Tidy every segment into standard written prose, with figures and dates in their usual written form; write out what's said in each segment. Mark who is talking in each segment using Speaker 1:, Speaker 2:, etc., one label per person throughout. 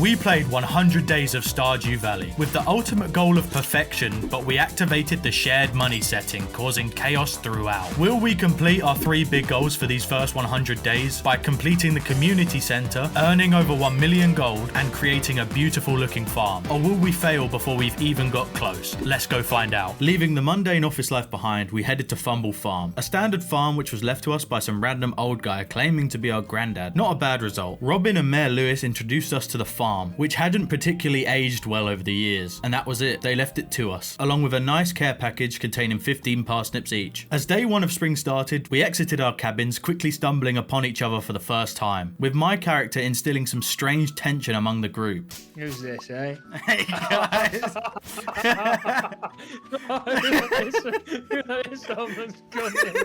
Speaker 1: We played 100 Days of Stardew Valley with the ultimate goal of perfection, but we activated the shared money setting, causing chaos throughout. Will we complete our 3 big goals for these first 100 days by completing the community center, earning over 1 million gold, and creating a beautiful looking farm? Or will we fail before we've even got close? Let's go find out. Leaving the mundane office life behind, we headed to Fumble Farm, a standard farm which was left to us by some random old guy claiming to be our granddad. Not a bad result. Robin and Mayor Lewis introduced us to the farm, which hadn't particularly aged well over the years, and that was it. They left it to us, along with a nice care package containing 15 parsnips each. As day 1 of spring started, we exited our cabins, quickly stumbling upon each other for the first time, with my character instilling some strange tension among the group.
Speaker 2: Who's this, eh?
Speaker 1: Hey guys!
Speaker 2: Someone's coming.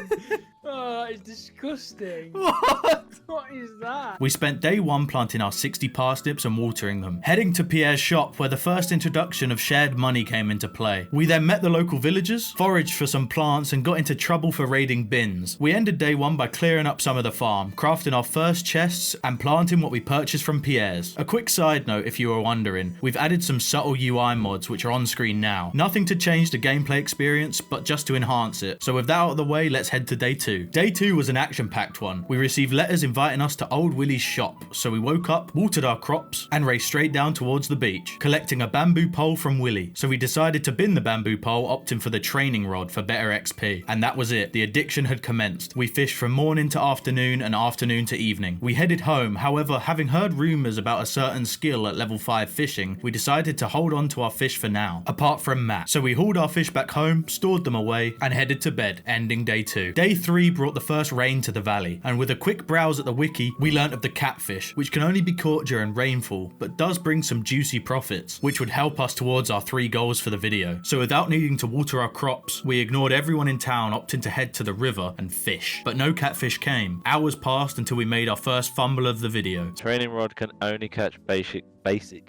Speaker 2: Oh, that is disgusting. What is that?
Speaker 1: We spent day 1 planting our 60 parsnips and watering them, heading to Pierre's shop where the first introduction of shared money came into play. We then met the local villagers, foraged for some plants, and got into trouble for raiding bins. We ended day 1 by clearing up some of the farm, crafting our first chests, and planting what we purchased from Pierre's. A quick side note if you were wondering, we've added some subtle UI mods which are on screen now. Nothing to change the gameplay experience, but just to enhance it. So with that out of the way, let's head to day 2. Day 2 was an action-packed one. We received letters inviting us to Old Willie's shop, so we woke up, watered our crops, and raced straight down towards the beach, collecting a bamboo pole from Willie. So we decided to bin the bamboo pole, opting for the training rod for better XP. And that was it. The addiction had commenced. We fished from morning to afternoon and afternoon to evening. We headed home. However, having heard rumours about a certain skill at level 5 fishing, we decided to hold on to our fish for now, apart from Matt. So we hauled our fish back home, stored them away, and headed to bed, ending day 2. Day 3 brought the first rain to the valley, and with a quick browse at the wiki, we learnt of the catfish, which can only be caught during rainfall, but does bring some juicy profits, which would help us towards our 3 goals for the video. So without needing to water our crops, we ignored everyone in town, opting to head to the river and fish. But no catfish came. Hours passed until we made our first fumble of the video.
Speaker 3: Training rod can only catch basic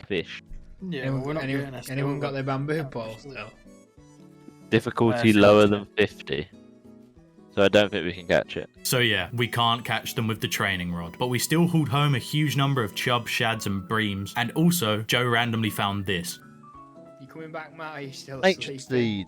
Speaker 3: fish.
Speaker 1: Yeah,
Speaker 2: anyone got their bamboo pole still?
Speaker 3: Difficulty lower than 50. So I don't think we can catch it.
Speaker 1: So yeah, we can't catch them with the training rod, but we still hauled home a huge number of chub, shads and breams, and also Joe randomly found this.
Speaker 2: You coming back, Matt? Are you still
Speaker 3: Ancient
Speaker 2: sleeping?
Speaker 3: seed.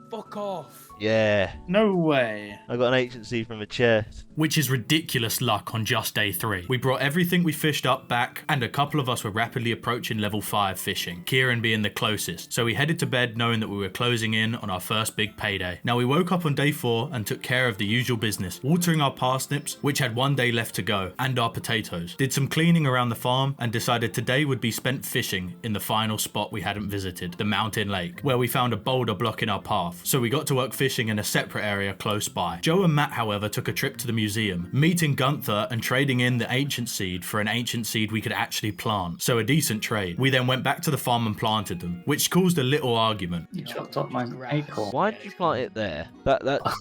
Speaker 2: Fuck off.
Speaker 3: Yeah.
Speaker 1: No way.
Speaker 3: I got an ancient seed from a chest.
Speaker 1: Which is ridiculous luck on just day 3. We brought everything we fished up back, and a couple of us were rapidly approaching level 5 fishing, Kieran being the closest. So we headed to bed knowing that we were closing in on our first big payday. Now we woke up on day 4 and took care of the usual business, watering our parsnips, which had 1 day left to go, and our potatoes. Did some cleaning around the farm and decided today would be spent fishing in the final spot we hadn't visited, the mountain lake, where we found a boulder blocking our path. So we got to work fishing in a separate area close by. Joe and Matt, however, took a trip to the museum, meeting Gunther and trading in the ancient seed for an ancient seed we could actually plant. So a decent trade. We then went back to the farm and planted them, which caused a little argument.
Speaker 4: You chopped up my acorn.
Speaker 3: Why did you plant it there?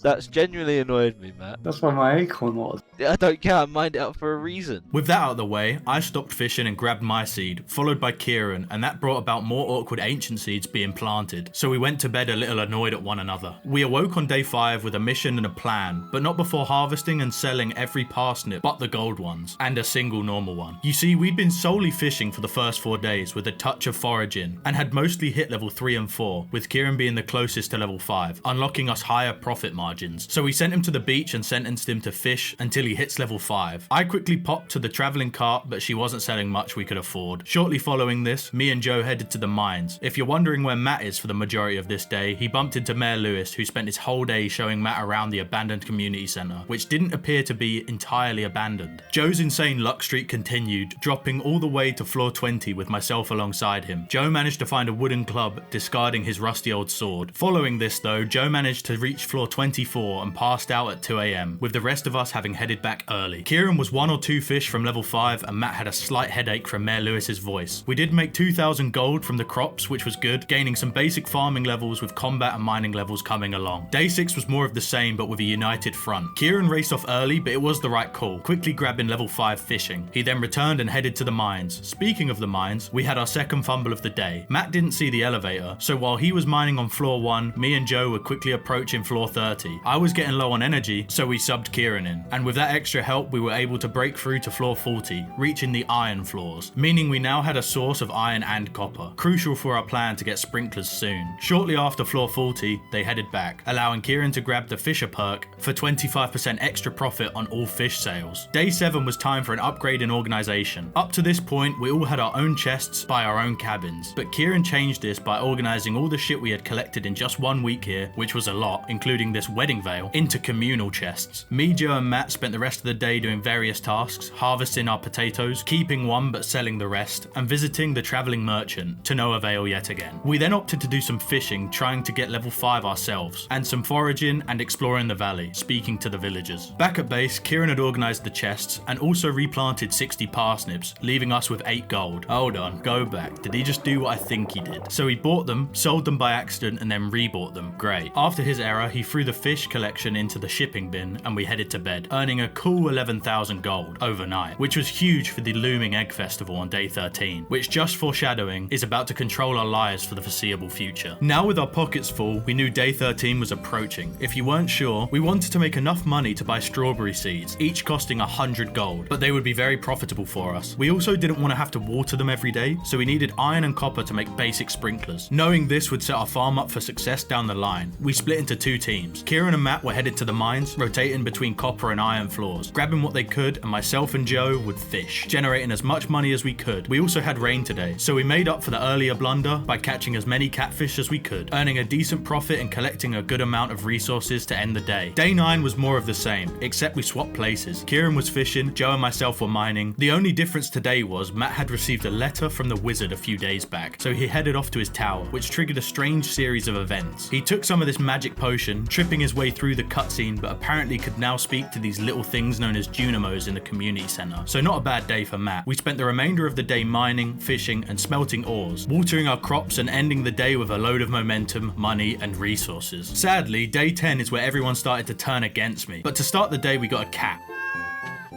Speaker 3: That's genuinely annoyed me, Matt.
Speaker 4: That's where my acorn was.
Speaker 3: I don't care, I mined it up for a reason.
Speaker 1: With that out of the way, I stopped fishing and grabbed my seed, followed by Kieran, and that brought about more awkward ancient seeds being planted. So we went to bed a little annoyed at one another. We awoke on day 5 with a mission and a plan, but not before harvesting and selling every parsnip but the gold ones, and a single normal one. You see, we'd been solely fishing for the first 4 days with a touch of foraging, and had mostly hit level 3 and 4, with Kieran being the closest to level 5, unlocking us higher profit margins. So we sent him to the beach and sentenced him to fish until he hits level 5. I quickly popped to the travelling cart, but she wasn't selling much we could afford. Shortly following this, me and Joe headed to the mines. If you're wondering where Matt is for the majority of this day, he bumped into Mayor Lewis, who spent his whole day showing Matt around the abandoned community centre, which didn't appear to be entirely abandoned. Joe's insane luck streak continued, dropping all the way to floor 20 with myself alongside him. Joe managed to find a wooden club, discarding his rusty old sword. Following this though, Joe managed to reach floor 24 and passed out at 2 AM, with the rest of us having headed back early. Kieran was 1 or 2 fish from level 5 and Matt had a slight headache from Mayor Lewis's voice. We did make 2,000 gold from the crops, which was good, gaining some basic farming levels with combat and mining levels coming along. Day 6 was more of the same but with a united front. Kieran raced off early, but it was the right call, quickly grabbing level 5 fishing. He then returned and headed to the mines. Speaking of the mines, we had our second fumble of the day. Matt didn't see the elevator, so while he was mining on floor 1, me and Joe were quickly approaching floor 30. I was getting low on energy, so we subbed Kieran in. And with that that extra help, we were able to break through to floor 40, reaching the iron floors, meaning we now had a source of iron and copper, crucial for our plan to get sprinklers soon. Shortly after floor 40, they headed back, allowing Kieran to grab the Fisher perk for 25% extra profit on all fish sales. Day 7 was time for an upgrade in organisation. Up to this point, we all had our own chests by our own cabins, but Kieran changed this by organising all the shit we had collected in just 1 week here, which was a lot, including this wedding veil, into communal chests. Me, Joe and Matt spent the rest of the day doing various tasks, harvesting our potatoes, keeping one but selling the rest, and visiting the travelling merchant, to no avail yet again. We then opted to do some fishing, trying to get level 5 ourselves, and some foraging and exploring the valley, speaking to the villagers. Back at base, Kieran had organised the chests and also replanted 60 parsnips, leaving us with 8 gold. Hold on, go back. Did he just do what I think he did? So he bought them, sold them by accident, and then rebought them. Great. After his error, he threw the fish collection into the shipping bin and we headed to bed, earning a cool 11,000 gold overnight, which was huge for the looming egg festival on day 13, which, just foreshadowing, is about to control our lives for the foreseeable future. Now with our pockets full, we knew day 13 was approaching. If you weren't sure, we wanted to make enough money to buy strawberry seeds, each costing 100 gold, but they would be very profitable for us. We also didn't want to have to water them every day, so we needed iron and copper to make basic sprinklers. Knowing this would set our farm up for success down the line, we split into 2 teams. Kieran and Matt were headed to the mines, rotating between copper and iron floors, grabbing what they could, and myself and Joe would fish, generating as much money as we could. We also had rain today, so we made up for the earlier blunder by catching as many catfish as we could, earning a decent profit and collecting a good amount of resources to end the day. Day 9 was more of the same, except we swapped places. Kieran was fishing, Joe and myself were mining. The only difference today was Matt had received a letter from the wizard a few days back, so he headed off to his tower, which triggered a strange series of events. He took some of this magic potion, tripping his way through the cutscene, but apparently could now speak to these little things known as Junimos in the community centre. So not a bad day for Matt. We spent the remainder of the day mining, fishing, and smelting ores, watering our crops and ending the day with a load of momentum, money, and resources. Sadly, day 10 is where everyone started to turn against me, but to start the day we got a cat,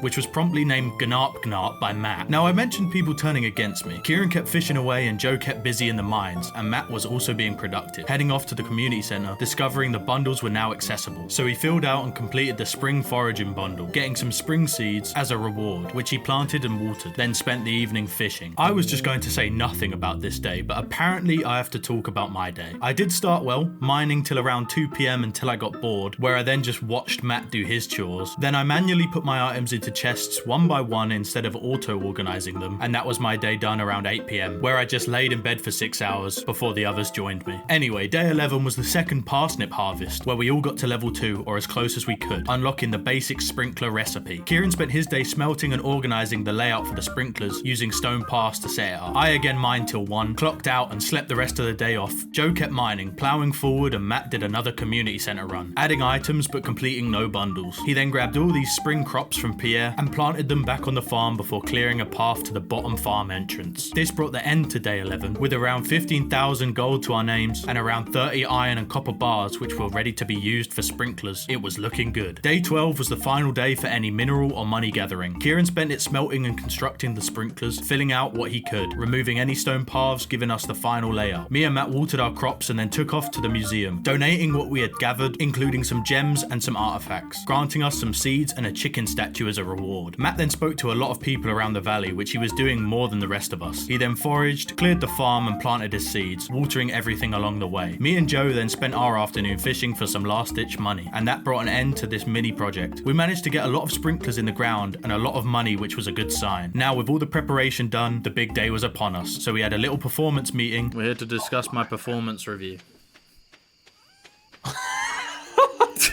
Speaker 1: which was promptly named Gnarp Gnarp by Matt. Now, I mentioned people turning against me. Kieran kept fishing away and Joe kept busy in the mines, and Matt was also being productive, heading off to the community centre, discovering the bundles were now accessible. So he filled out and completed the spring foraging bundle, getting some spring seeds as a reward, which he planted and watered, then spent the evening fishing. I was just going to say nothing about this day, but apparently I have to talk about my day. I did start well, mining till around 2 PM until I got bored, where I then just watched Matt do his chores. Then I manually put my items into chests one by one instead of auto-organising them, and that was my day done around 8 PM, where I just laid in bed for 6 hours before the others joined me. Anyway, day 11 was the second parsnip harvest, where we all got to level 2 or as close as we could, unlocking the basic sprinkler recipe. Kieran spent his day smelting and organising the layout for the sprinklers, using stone paths to set it up. I again mined till 1, clocked out and slept the rest of the day off. Joe kept mining, ploughing forward, and Matt did another community centre run, adding items but completing no bundles. He then grabbed all these spring crops from Pierre and planted them back on the farm before clearing a path to the bottom farm entrance. This brought the end to day 11, with around 15,000 gold to our names and around 30 iron and copper bars which were ready to be used for sprinklers. It was looking good. Day 12 was the final day for any mineral or money gathering. Kieran spent it smelting and constructing the sprinklers, filling out what he could, removing any stone paths, giving us the final layout. Me and Matt watered our crops and then took off to the museum, donating what we had gathered, including some gems and some artifacts, granting us some seeds and a chicken statue as a reward. Matt then spoke to a lot of people around the valley, which he was doing more than the rest of us. He then foraged, cleared the farm and planted his seeds, watering everything along the way. Me and Joe then spent our afternoon fishing for some last-ditch money, and that brought an end to this mini project. We managed to get a lot of sprinklers in the ground and a lot of money, which was a good sign. Now, with all the preparation done, the big day was upon us, so we had a little performance meeting. We're here to discuss my performance review.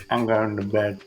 Speaker 4: I'm going to bed.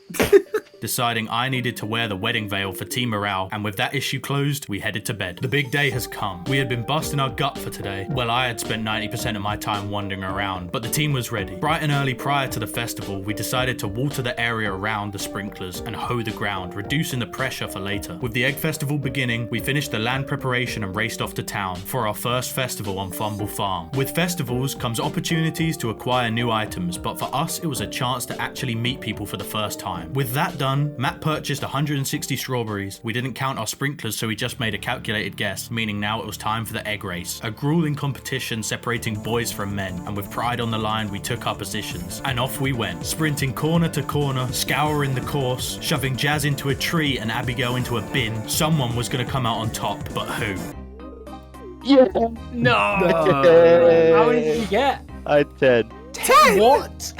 Speaker 1: Deciding I needed to wear the wedding veil for team morale, and with that issue closed, we headed to bed. The big day has come. We had been busting our gut for today. Well, I had spent 90% of my time wandering around, but the team was ready. Bright and early prior to the festival, we decided to water the area around the sprinklers and hoe the ground, reducing the pressure for later. With the egg festival beginning, we finished the land preparation and raced off to town for our first festival on Fumble Farm. With festivals comes opportunities to acquire new items, but for us, it was a chance to actually meet meet people for the first time. With that done, Matt purchased 160 strawberries. We didn't count our sprinklers, so we just made a calculated guess, meaning now it was time for the egg race. A grueling competition separating boys from men, and with pride on the line, we took our positions. And off we went, sprinting corner to corner, scouring the course, shoving Jazz into a tree and Abigail into a bin. Someone was going to come out on top, but who?
Speaker 3: Yeah.
Speaker 2: No. How many did you get?
Speaker 3: I 10.
Speaker 2: 10? What?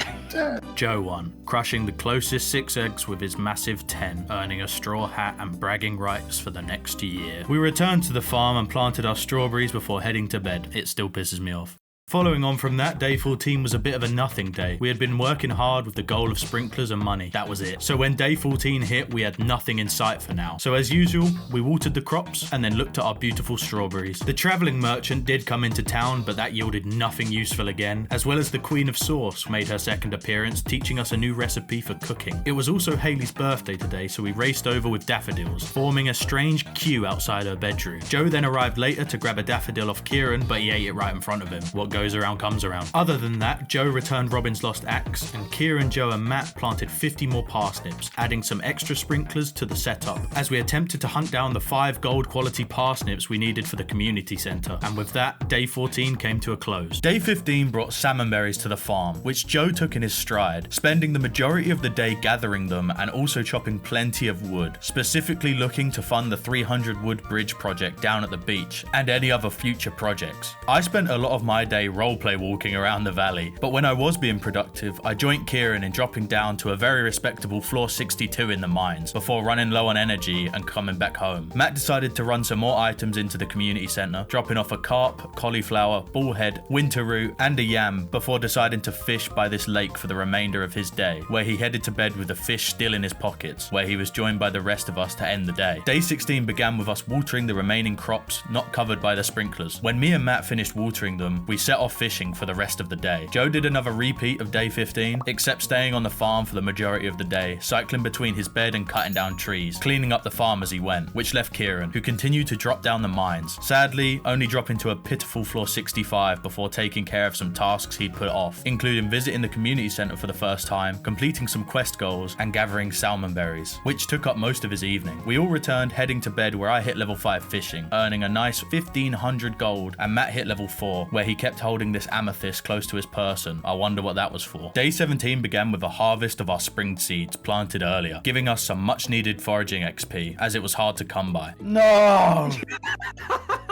Speaker 1: Joe won, crushing the closest 6 eggs with his massive 10, earning a straw hat and bragging rights for the next year. We returned to the farm and planted our strawberries before heading to bed. It still pisses me off. Following on from that, day 14 was a bit of a nothing day. We had been working hard with the goal of sprinklers and money. That was it. So when day 14 hit, we had nothing in sight for now. So as usual, we watered the crops and then looked at our beautiful strawberries. The travelling merchant did come into town, but that yielded nothing useful again, as well as the Queen of Sauce made her second appearance, teaching us a new recipe for cooking. It was also Hayley's birthday today, so we raced over with daffodils, forming a strange queue outside her bedroom. Joe then arrived later to grab a daffodil off Kieran, but he ate it right in front of him. What goes around comes around. Other than that, Joe returned Robin's lost axe, and Kieran, Joe and Matt planted 50 more parsnips, adding some extra sprinklers to the setup, as we attempted to hunt down the 5 gold quality parsnips we needed for the community centre. And with that, day 14 came to a close. Day 15 brought salmon berries to the farm, which Joe took in his stride, spending the majority of the day gathering them and also chopping plenty of wood, specifically looking to fund the 300 wood bridge project down at the beach and any other future projects. I spent a lot of my day roleplay walking around the valley, but when I was being productive, I joined Kieran in dropping down to a very respectable floor 62 in the mines before running low on energy and coming back home. Matt decided to run some more items into the community centre, dropping off a carp, cauliflower, bullhead, winter root and a yam before deciding to fish by this lake for the remainder of his day, where he headed to bed with the fish still in his pockets, where he was joined by the rest of us to end the day. Day 16 began with us watering the remaining crops not covered by the sprinklers. When me and Matt finished watering them, we set off fishing for the rest of the day. Joe did another repeat of day 15, except staying on the farm for the majority of the day, cycling between his bed and cutting down trees, cleaning up the farm as he went, which left Kieran, who continued to drop down the mines, sadly only dropping to a pitiful floor 65 before taking care of some tasks he'd put off, including visiting the community centre for the first time, completing some quest goals, and gathering salmon berries, which took up most of his evening. We all returned, heading to bed, where I hit level 5 fishing, earning a nice 1500 gold, and Matt hit level 4, where he kept holding this amethyst close to his person. I wonder what that was for. Day 17 began with a harvest of our spring seeds planted earlier, giving us some much needed foraging XP, as it was hard to come by. No!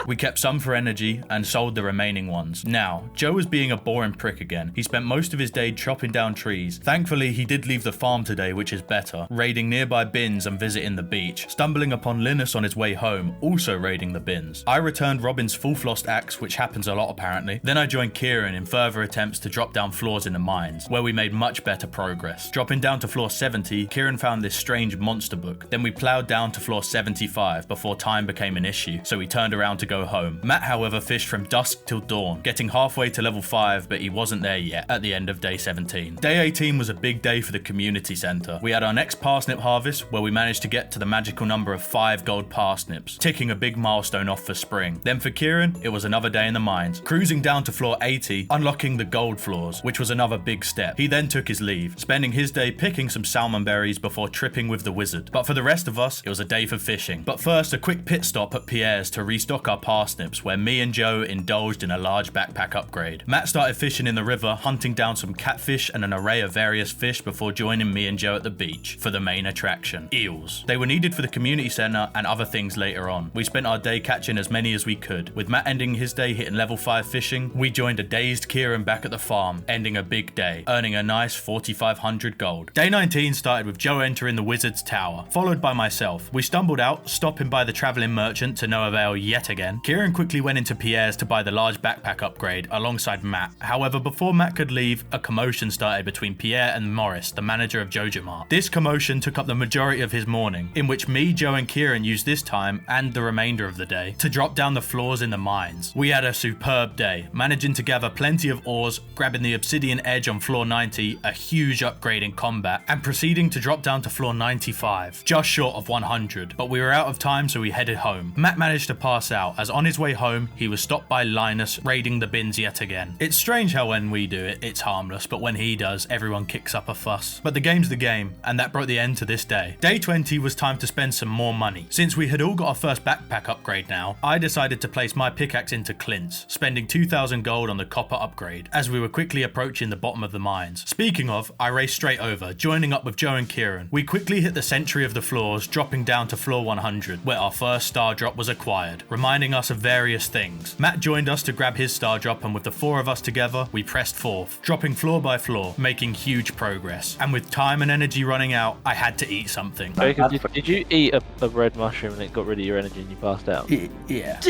Speaker 1: We kept some for energy and sold the remaining ones. Now, Joe was being a boring prick again. He spent most of his day chopping down trees. Thankfully, he did leave the farm today, which is better, raiding nearby bins and visiting the beach, stumbling upon Linus on his way home, also raiding the bins. I returned Robin's full-flossed axe, which happens a lot apparently. Then I joined Kieran in further attempts to drop down floors in the mines, where we made much better progress. Dropping down to floor 70, Kieran found this strange monster book. Then we ploughed down to floor 75 before time became an issue, so we turned around to go home. Matt, however, fished from dusk till dawn, getting halfway to level 5, but he wasn't there yet at the end of day 17. Day 18 was a big day for the community centre. We had our next parsnip harvest, where we managed to get to the magical number of 5 gold parsnips, ticking a big milestone off for spring. Then for Kieran, it was another day in the mines, cruising down to floor 80, unlocking the gold floors, which was another big step. He then took his leave, spending his day picking some salmon berries before tripping with the wizard. But for the rest of us, it was a day for fishing. But first, a quick pit stop at Pierre's to restock our parsnips, where me and Joe indulged in a large backpack upgrade. Matt started fishing in the river, hunting down some catfish and an array of various fish before joining me and Joe at the beach for the main attraction, eels. They were needed for the community centre and other things later on. We spent our day catching as many as we could. With Matt ending his day hitting level 5 fishing, we joined a dazed Kieran back at the farm, ending a big day, earning a nice 4,500 gold. Day 19 started with Joe entering the wizard's tower, followed by myself. We stumbled out, stopping by the travelling merchant to no avail yet again. Kieran quickly went into Pierre's to buy the large backpack upgrade alongside Matt. However, before Matt could leave, a commotion started between Pierre and Morris, the manager of JojaMart. This commotion took up the majority of his morning, in which me, Joe and Kieran used this time, and the remainder of the day, to drop down the floors in the mines. We had a superb day, managing to gather plenty of ores, grabbing the obsidian edge on floor 90, a huge upgrade in combat, and proceeding to drop down to floor 95, just short of 100, but we were out of time, so we headed home. Matt managed to pass out, as on his way home, he was stopped by Linus raiding the bins yet again. It's strange how when we do it, it's harmless, but when he does, everyone kicks up a fuss. But the game's the game, and that brought the end to this day. Day 20 was time to spend some more money. Since we had all got our first backpack upgrade now, I decided to place my pickaxe into Clint's, spending 2,000 gold on the copper upgrade, as we were quickly approaching the bottom of the mines. Speaking of, I raced straight over, joining up with Joe and Kieran. We quickly hit the century of the floors, dropping down to floor 100, where our first star drop was acquired, reminding us of various things. Matt joined us to grab his star drop, and with the 4 of us together, we pressed forth, dropping floor by floor, making huge progress. And with time and energy running out, I had to eat something.
Speaker 3: Did you eat a red mushroom and it got rid of your energy and you passed out?
Speaker 2: Yeah.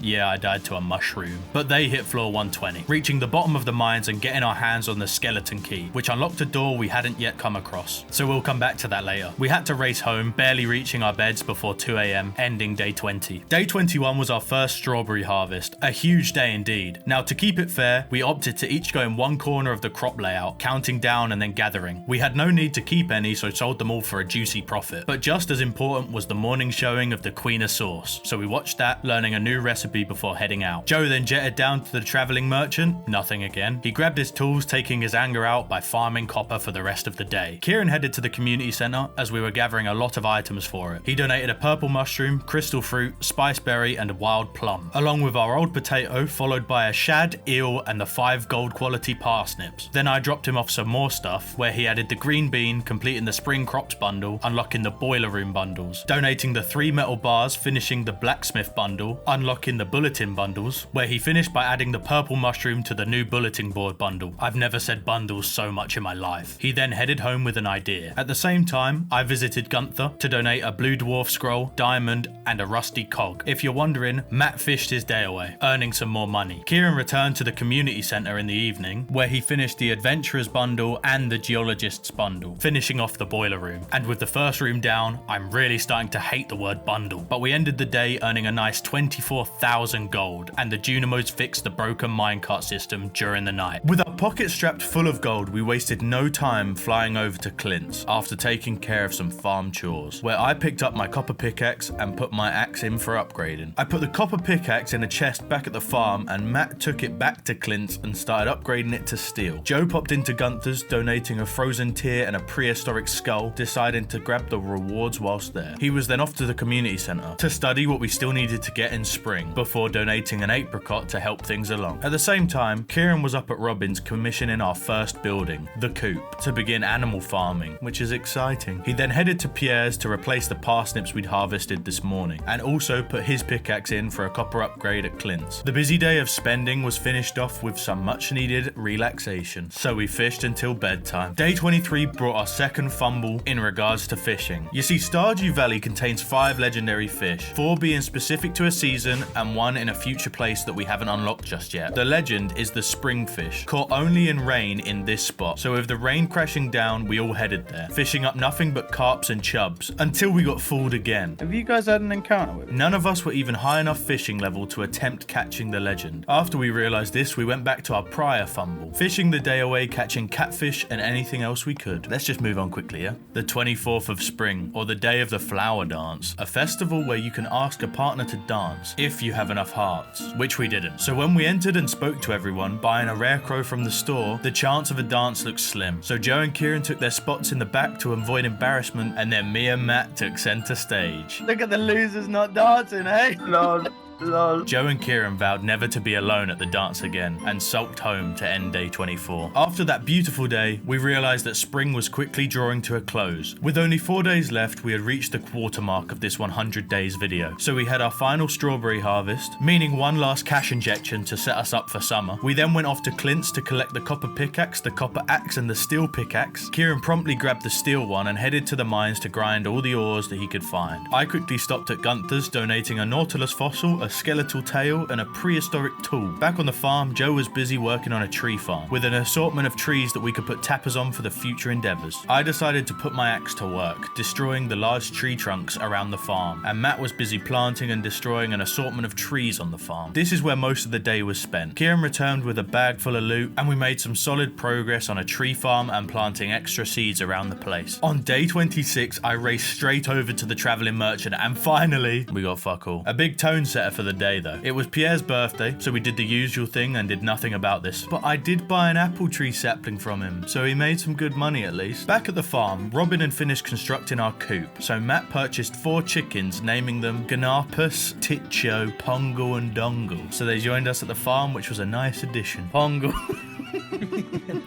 Speaker 1: Yeah, I died to a mushroom. But they hit floor 120, reaching the bottom of the mines and getting our hands on the skeleton key, which unlocked a door we hadn't yet come across. So we'll come back to that later. We had to race home, barely reaching our beds before 2 AM, ending day 20. Day 21 was our first strawberry harvest, a huge day indeed. Now, to keep it fair, we opted to each go in one corner of the crop layout, counting down and then gathering. We had no need to keep any, so sold them all for a juicy profit. But just as important was the morning showing of the Queen of Sauce, so we watched that, learning a new recipe before heading out. Joe then jetted down to the travelling merchant, nothing again. He grabbed his tools, taking his anger out by farming copper for the rest of the day. Kieran headed to the community centre as we were gathering a lot of items for it. He donated a purple mushroom, crystal fruit, spice berry and a wild plum, along with our old potato, followed by a shad, eel and the 5 gold quality parsnips. Then I dropped him off some more stuff, where he added the green bean, completing the spring crops bundle, unlocking the boiler room bundles, donating the 3 metal bars, finishing the blacksmith bundle, unlocking the bulletin bundles, where he finished by adding the purple mushroom to the new bulletin board bundle. I've never said bundles so much in my life. He then headed home with an idea. At the same time, I visited Gunther to donate a blue dwarf scroll, diamond and a rusty cog. If you're wondering, Matt fished his day away, earning some more money. Kieran returned to the community centre in the evening, where he finished the adventurers bundle and the geologists bundle, finishing off the boiler room. And with the first room down, I'm really starting to hate the word bundle. But we ended the day earning a nice 24,000 gold, and the Junimos fixed the broken minecart system during the night. With our pockets strapped full of gold, we wasted no time flying over to Clint's after taking care of some farm chores, where I picked up my copper pickaxe and put my axe in for upgrading. I put the copper pickaxe in a chest back at the farm, and Matt took it back to Clint's and started upgrading it to steel. Joe popped into Gunther's, donating a frozen tear and a prehistoric skull, deciding to grab the rewards whilst there. He was then off to the community centre to study what we still needed to get in spring, before donating an apricot to help things along. At the same time, Kieran was up at Robin's commissioning our first building, the coop, to begin animal farming, which is exciting. He then headed to Pierre's to replace the parsnips we'd harvested this morning, and also put his pickaxe in for a copper upgrade at Clint's. The busy day of spending was finished off with some much needed relaxation, so we fished until bedtime. Day 23 brought our second fumble in regards to fishing. You see, Stardew Valley contains 5 legendary fish, 4 being specific to a season and 1 in a future place that we haven't unlocked just yet. The legend is the springfish, caught only in rain in this spot, so with the rain crashing down, we all headed there, fishing up nothing but carps and chubs, until we got fooled again.
Speaker 5: Have you guys had an encounter with it?
Speaker 1: None of us were even high enough fishing level to attempt catching the legend. After we realised this, we went back to our prior fumble, fishing the day away, catching catfish and anything else we could. Let's just move on quickly, yeah? The 24th of spring, or the day of the flower dance, a festival where you can ask a partner to dance if you have enough hearts, which we didn't. So when we entered and spoke to everyone, buying a rare crow from the store, the chance of a dance looked slim. So Joe and Kieran took their spots in the back to avoid embarrassment, and then me and Matt took centre stage.
Speaker 5: Look at the losers not dancing, eh?
Speaker 4: Lol. Lol.
Speaker 1: Joe and Kieran vowed never to be alone at the dance again and sulked home to end day 24. After that beautiful day, we realised that spring was quickly drawing to a close. With only 4 days left, we had reached the quarter mark of this 100 days video. So we had our final strawberry harvest, meaning one last cash injection to set us up for summer. We then went off to Clint's to collect the copper pickaxe, the copper axe and the steel pickaxe. Kieran promptly grabbed the steel one and headed to the mines to grind all the ores that he could find. I quickly stopped at Gunther's, donating a nautilus fossil, a skeletal tail and a prehistoric tool. Back on the farm, Joe was busy working on a tree farm with an assortment of trees that we could put tappers on for the future endeavours. I decided to put my axe to work, destroying the large tree trunks around the farm, and Matt was busy planting and destroying an assortment of trees on the farm. This is where most of the day was spent. Kieran returned with a bag full of loot, and we made some solid progress on a tree farm and planting extra seeds around the place. On day 26, I raced straight over to the travelling merchant, and finally, we got fuck all. A big tone setter for the day though. It was Pierre's birthday, so we did the usual thing and did nothing about this. But I did buy an apple tree sapling from him, so he made some good money at least. Back at the farm, Robin had finished constructing our coop, so Matt purchased 4 chickens, naming them Ganapus, Titcho, Pongle and Dongle. So they joined us at the farm, which was a nice addition. Pongle.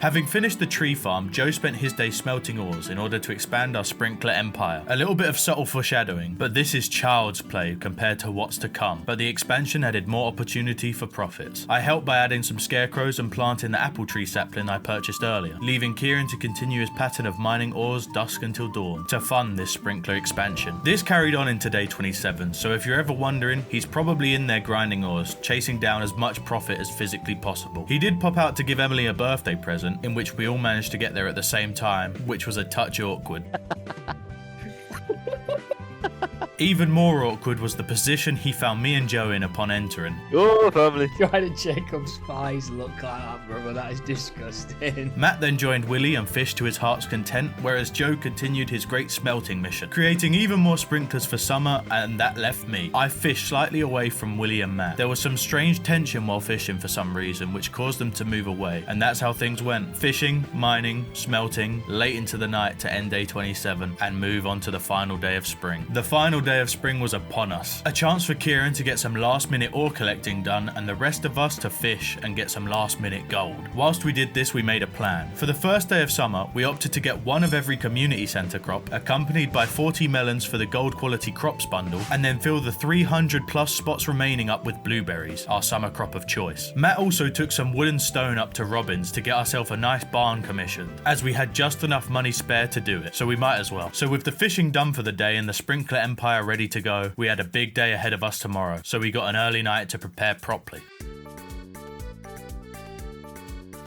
Speaker 1: Having finished the tree farm, Joe spent his day smelting ores in order to expand our sprinkler empire. A little bit of subtle foreshadowing, but this is child's play compared to what's to come. But the expansion added more opportunity for profits. I helped by adding some scarecrows and planting the apple tree sapling I purchased earlier, leaving Kieran to continue his pattern of mining ores dusk until dawn to fund this sprinkler expansion. This carried on into day 27, so if you're ever wondering, he's probably in there grinding ores, chasing down as much profit as physically possible. He did pop out to give Emily a birthday present, in which we all managed to get there at the same time, which was a touch awkward. Even more awkward was the position he found me and Joe in upon entering.
Speaker 3: Oh, family.
Speaker 2: Trying to Jacob's eyes look like that, brother. That is disgusting.
Speaker 1: Matt then joined Willie and fished to his heart's content, whereas Joe continued his great smelting mission, creating even more sprinklers for summer, and that left me. I fished slightly away from Willie and Matt. There was some strange tension while fishing for some reason, which caused them to move away, and that's how things went. Fishing, mining, smelting, late into the night to end day 27, and move on to the final day of spring. The final day of spring was upon us. A chance for Kieran to get some last minute ore collecting done and the rest of us to fish and get some last minute gold. Whilst we did this, we made a plan. For the first day of summer, we opted to get one of every community centre crop, accompanied by 40 melons for the gold quality crops bundle, and then fill the 300 plus spots remaining up with blueberries, our summer crop of choice. Matt also took some wood and stone up to Robin's to get ourselves a nice barn commissioned, as we had just enough money spare to do it, so we might as well. So with the fishing done for the day and the sprinkler empire ready to go, we had a big day ahead of us tomorrow, so we got an early night to prepare properly.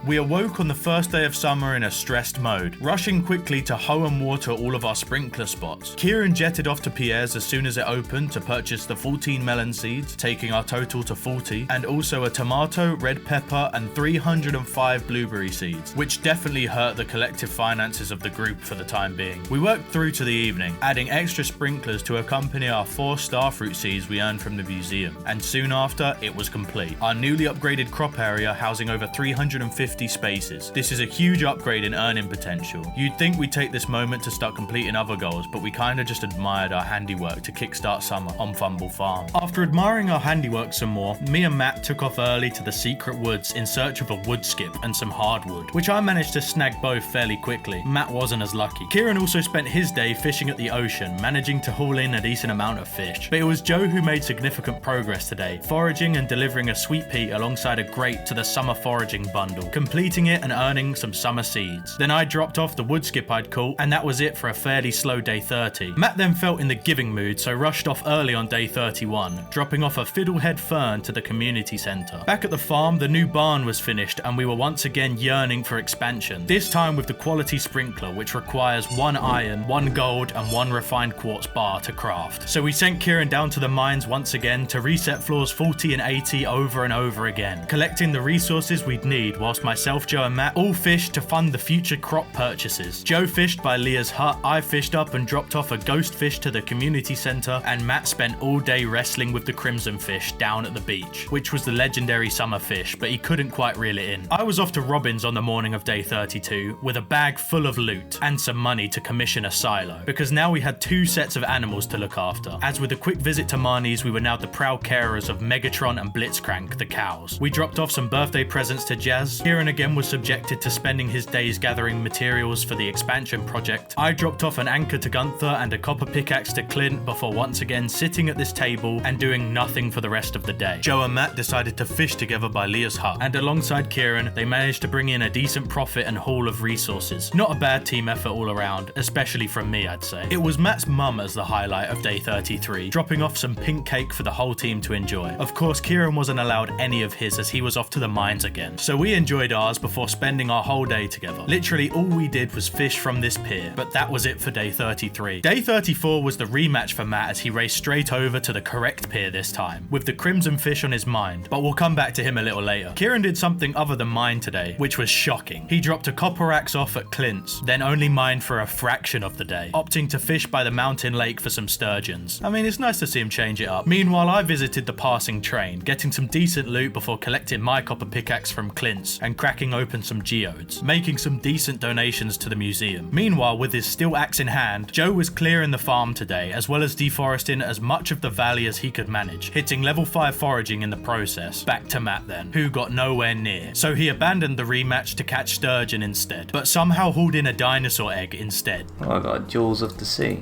Speaker 1: We awoke on the first day of summer in a stressed mode, rushing quickly to hoe and water all of our sprinkler spots. Kieran jetted off to Pierre's as soon as it opened to purchase the 14 melon seeds, taking our total to 40, and also a tomato, red pepper, and 305 blueberry seeds, which definitely hurt the collective finances of the group for the time being. We worked through to the evening, adding extra sprinklers to accompany our 4 starfruit seeds we earned from the museum, and soon after, it was complete. Our newly upgraded crop area housing over 350 spaces. This is a huge upgrade in earning potential. You'd think we'd take this moment to start completing other goals, but we kinda just admired our handiwork to kickstart summer on Fumble Farm. After admiring our handiwork some more, me and Matt took off early to the secret woods in search of a wood skip and some hardwood, which I managed to snag both fairly quickly. Matt wasn't as lucky. Kieran also spent his day fishing at the ocean, managing to haul in a decent amount of fish. But it was Joe who made significant progress today, foraging and delivering a sweet pea alongside a grate to the summer foraging bundle, completing it and earning some summer seeds. Then I dropped off the wood skip I'd caught, and that was it for a fairly slow day 30. Matt then felt in the giving mood, so rushed off early on day 31, dropping off a fiddlehead fern to the community centre. Back at the farm, the new barn was finished and we were once again yearning for expansion, this time with the quality sprinkler, which requires 1 iron, 1 gold and 1 refined quartz bar to craft. So we sent Kieran down to the mines once again to reset floors 40 and 80 over and over again, collecting the resources we'd need, whilst myself, Joe and Matt all fished to fund the future crop purchases. Joe fished by Leah's hut, I fished up and dropped off a ghost fish to the community centre, and Matt spent all day wrestling with the crimson fish down at the beach, which was the legendary summer fish, but he couldn't quite reel it in. I was off to Robin's on the morning of day 32 with a bag full of loot and some money to commission a silo, because now we had 2 sets of animals to look after. As with a quick visit to Marnie's, we were now the proud carers of Megatron and Blitzcrank, the cows. We dropped off some birthday presents to Jazz. Kieran again was subjected to spending his days gathering materials for the expansion project. I dropped off an anchor to Gunther and a copper pickaxe to Clint before once again sitting at this table and doing nothing for the rest of the day. Joe and Matt decided to fish together by Leah's hut, and alongside Kieran, they managed to bring in a decent profit and haul of resources. Not a bad team effort all around, especially from me, I'd say. It was Matt's mum as the highlight of day 33, dropping off some pink cake for the whole team to enjoy. Of course, Kieran wasn't allowed any of his as he was off to the mines again, so we enjoyed enjoyed ours before spending our whole day together. Literally all we did was fish from this pier, but that was it for day 33. Day 34 was the rematch for Matt as he raced straight over to the correct pier this time, with the crimson fish on his mind, but we'll come back to him a little later. Kieran did something other than mine today, which was shocking. He dropped a copper axe off at Clint's, then only mined for a fraction of the day, opting to fish by the mountain lake for some sturgeons. I mean, it's nice to see him change it up. Meanwhile, I visited the passing train, getting some decent loot before collecting my copper pickaxe from Clint's and cracking open some geodes, making some decent donations to the museum. Meanwhile, with his steel axe in hand, Joe was clearing the farm today, as well as deforesting as much of the valley as he could manage, hitting level 5 foraging in the process. Back to Matt then, who got nowhere near. So he abandoned the rematch to catch sturgeon instead, but somehow hauled in a dinosaur egg instead.
Speaker 4: Oh, I got Jewels of the Sea.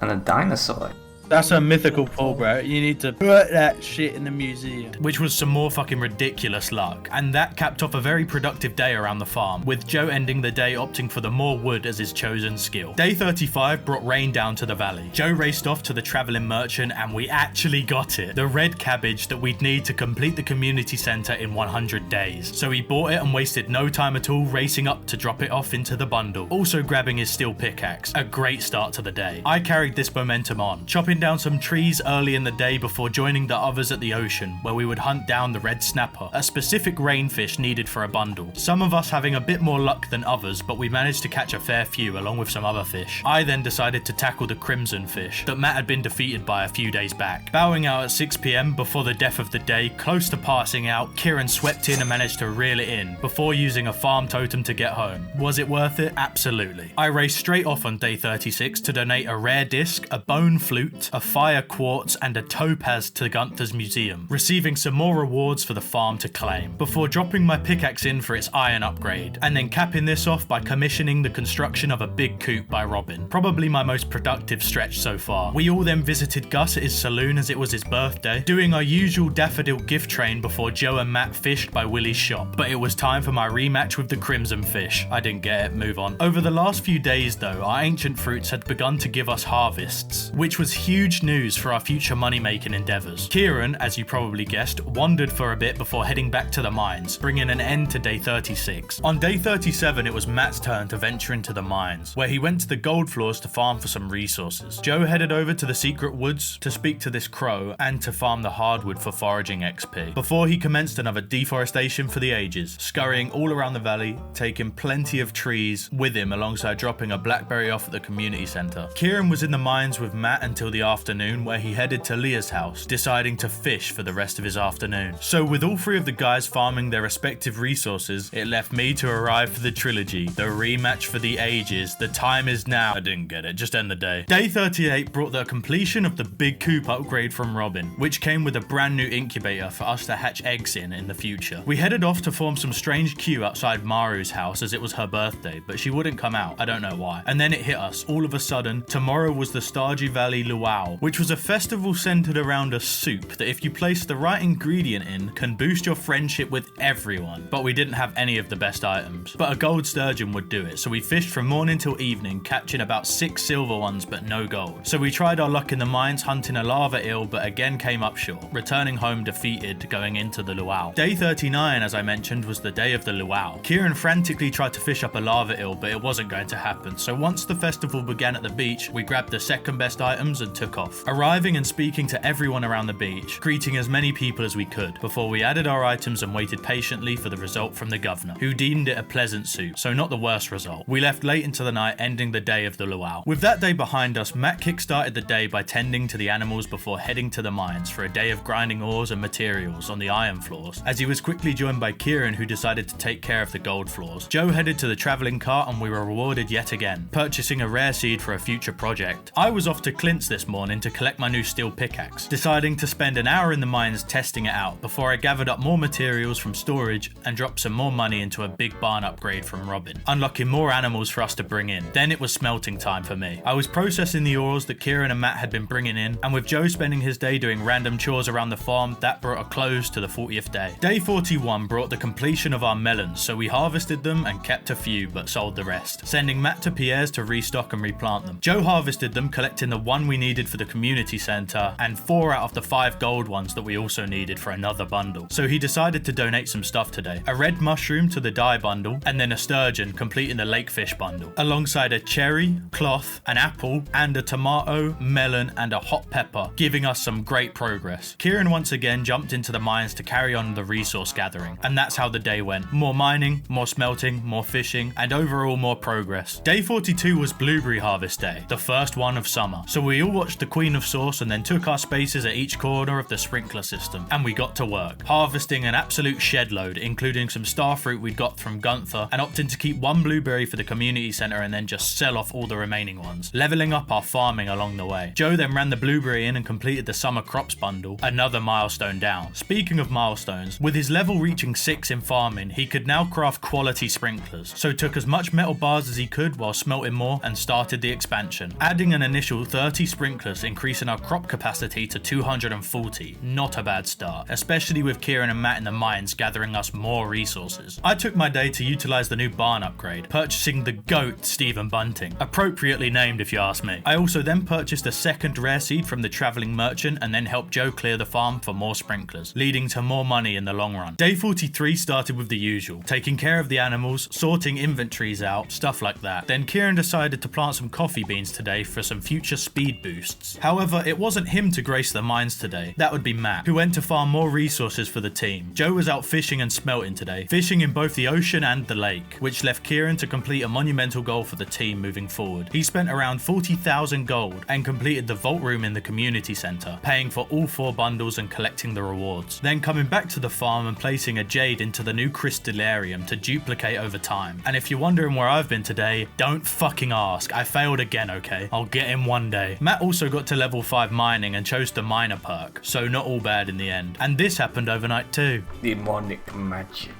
Speaker 4: And a dinosaur.
Speaker 5: That's a mythical pull, bro. You need to put that shit in the museum.
Speaker 1: Which was some more fucking ridiculous luck. And that capped off a very productive day around the farm, with Joe ending the day opting for the more wood as his chosen skill. Day 35 brought rain down to the valley. Joe raced off to the traveling merchant and we actually got it. The red cabbage that we'd need to complete the community center in 100 days. So he bought it and wasted no time at all racing up to drop it off into the bundle. Also grabbing his steel pickaxe. A great start to the day. I carried this momentum on, chopping down some trees early in the day before joining the others at the ocean, where we would hunt down the red snapper, a specific rainfish needed for a bundle. Some of us having a bit more luck than others, but we managed to catch a fair few along with some other fish. I then decided to tackle the crimson fish that Matt had been defeated by a few days back. Bowing out at 6 PM before the death of the day, close to passing out, Kieran swept in and managed to reel it in before using a farm totem to get home. Was it worth it? Absolutely. I raced straight off on day 36 to donate a rare disc, a bone flute, a fire quartz and a topaz to Gunther's museum, receiving some more rewards for the farm to claim, before dropping my pickaxe in for its iron upgrade, and then capping this off by commissioning the construction of a big coop by Robin, probably my most productive stretch so far. We all then visited Gus at his saloon as it was his birthday, doing our usual daffodil gift train before Joe and Matt fished by Willie's shop, but it was time for my rematch with the crimson fish. I didn't get it, move on. Over the last few days though, our ancient fruits had begun to give us harvests, which was huge news for our future money-making endeavours. Kieran, as you probably guessed, wandered for a bit before heading back to the mines, bringing an end to day 36. On day 37, it was Matt's turn to venture into the mines, where he went to the gold floors to farm for some resources. Joe headed over to the secret woods to speak to this crow and to farm the hardwood for foraging XP, before he commenced another deforestation for the ages, scurrying all around the valley, taking plenty of trees with him alongside dropping a blackberry off at the community centre. Kieran was in the mines with Matt until the afternoon, where he headed to Leah's house, deciding to fish for the rest of his afternoon. So with all three of the guys farming their respective resources, it left me to arrive for the trilogy, the rematch for the ages. The time is now. I didn't get it, just end the day. Day 38 brought the completion of the big coop upgrade from Robin, which came with a brand new incubator for us to hatch eggs in the future. We headed off to form some strange queue outside Maru's house as it was her birthday, but she wouldn't come out, I don't know why. And then it hit us, all of a sudden, tomorrow was the Stardew Valley Luau, which was a festival centered around a soup that if you place the right ingredient in, can boost your friendship with everyone. But we didn't have any of the best items. But a gold sturgeon would do it, so we fished from morning till evening, catching about 6 silver ones but no gold. So we tried our luck in the mines hunting a lava eel, but again came up short, returning home defeated going into the luau. Day 39, as I mentioned, was the day of the luau. Kieran frantically tried to fish up a lava eel, but it wasn't going to happen, so once the festival began at the beach, we grabbed the second best items and took off, arriving and speaking to everyone around the beach, greeting as many people as we could, before we added our items and waited patiently for the result from the governor, who deemed it a pleasant suit, so not the worst result. We left late into the night, ending the day of the luau. With that day behind us, Matt kickstarted the day by tending to the animals before heading to the mines for a day of grinding ores and materials on the iron floors, as he was quickly joined by Kieran, who decided to take care of the gold floors. Joe headed to the travelling cart and we were rewarded yet again, purchasing a rare seed for a future project. I was off to Clint's this morning to collect my new steel pickaxe, deciding to spend an hour in the mines testing it out before I gathered up more materials from storage and dropped some more money into a big barn upgrade from Robin, unlocking more animals for us to bring in. Then it was smelting time for me. I was processing the ores that Kieran and Matt had been bringing in, and with Joe spending his day doing random chores around the farm, that brought a close to the 40th day. Day 41 brought the completion of our melons, so we harvested them and kept a few but sold the rest, sending Matt to Pierre's to restock and replant them. Joe harvested them, collecting the one we needed needed for the community center, and 4 out of the 5 gold ones that we also needed for another bundle. So he decided to donate some stuff today. A red mushroom to the dye bundle, and then a sturgeon completing the lakefish bundle, alongside a cherry, cloth, an apple, and a tomato, melon, and a hot pepper, giving us some great progress. Kieran once again jumped into the mines to carry on the resource gathering, and that's how the day went. More mining, more smelting, more fishing, and overall more progress. Day 42 was blueberry harvest day, the first one of summer. So we all watched the Queen of Sauce and then took our spaces at each corner of the sprinkler system, and we got to work, harvesting an absolute shed load, including some star fruit we'd got from Gunther, and opting to keep 1 blueberry for the community center and then just sell off all the remaining ones, leveling up our farming along the way. Joe then ran the blueberry in and completed the summer crops bundle, another milestone down. Speaking of milestones, with his level reaching 6 in farming, he could now craft quality sprinklers, so took as much metal bars as he could while smelting more and started the expansion, adding an initial 30 sprinklers, increasing our crop capacity to 240. Not a bad start, especially with Kieran and Matt in the mines gathering us more resources. I took my day to utilize the new barn upgrade, purchasing the GOAT Stephen Bunting, appropriately named if you ask me. I also then purchased a second rare seed from the travelling merchant and then helped Joe clear the farm for more sprinklers, leading to more money in the long run. Day 43 started with the usual, taking care of the animals, sorting inventories out, stuff like that. Then Kieran decided to plant some coffee beans today for some future speed boosts. However, it wasn't him to grace the mines today, that would be Matt, who went to farm more resources for the team. Joe was out fishing and smelting today, fishing in both the ocean and the lake, which left Kieran to complete a monumental goal for the team moving forward. He spent around 40,000 gold and completed the vault room in the community center, paying for all 4 bundles and collecting the rewards. Then coming back to the farm and placing a jade into the new crystallarium to duplicate over time. And if you're wondering where I've been today, don't fucking ask. I failed again, okay? I'll get him one day. Matt also got to level 5 mining and chose the miner perk, so not all bad in the end. And this happened overnight too.
Speaker 4: Demonic magic.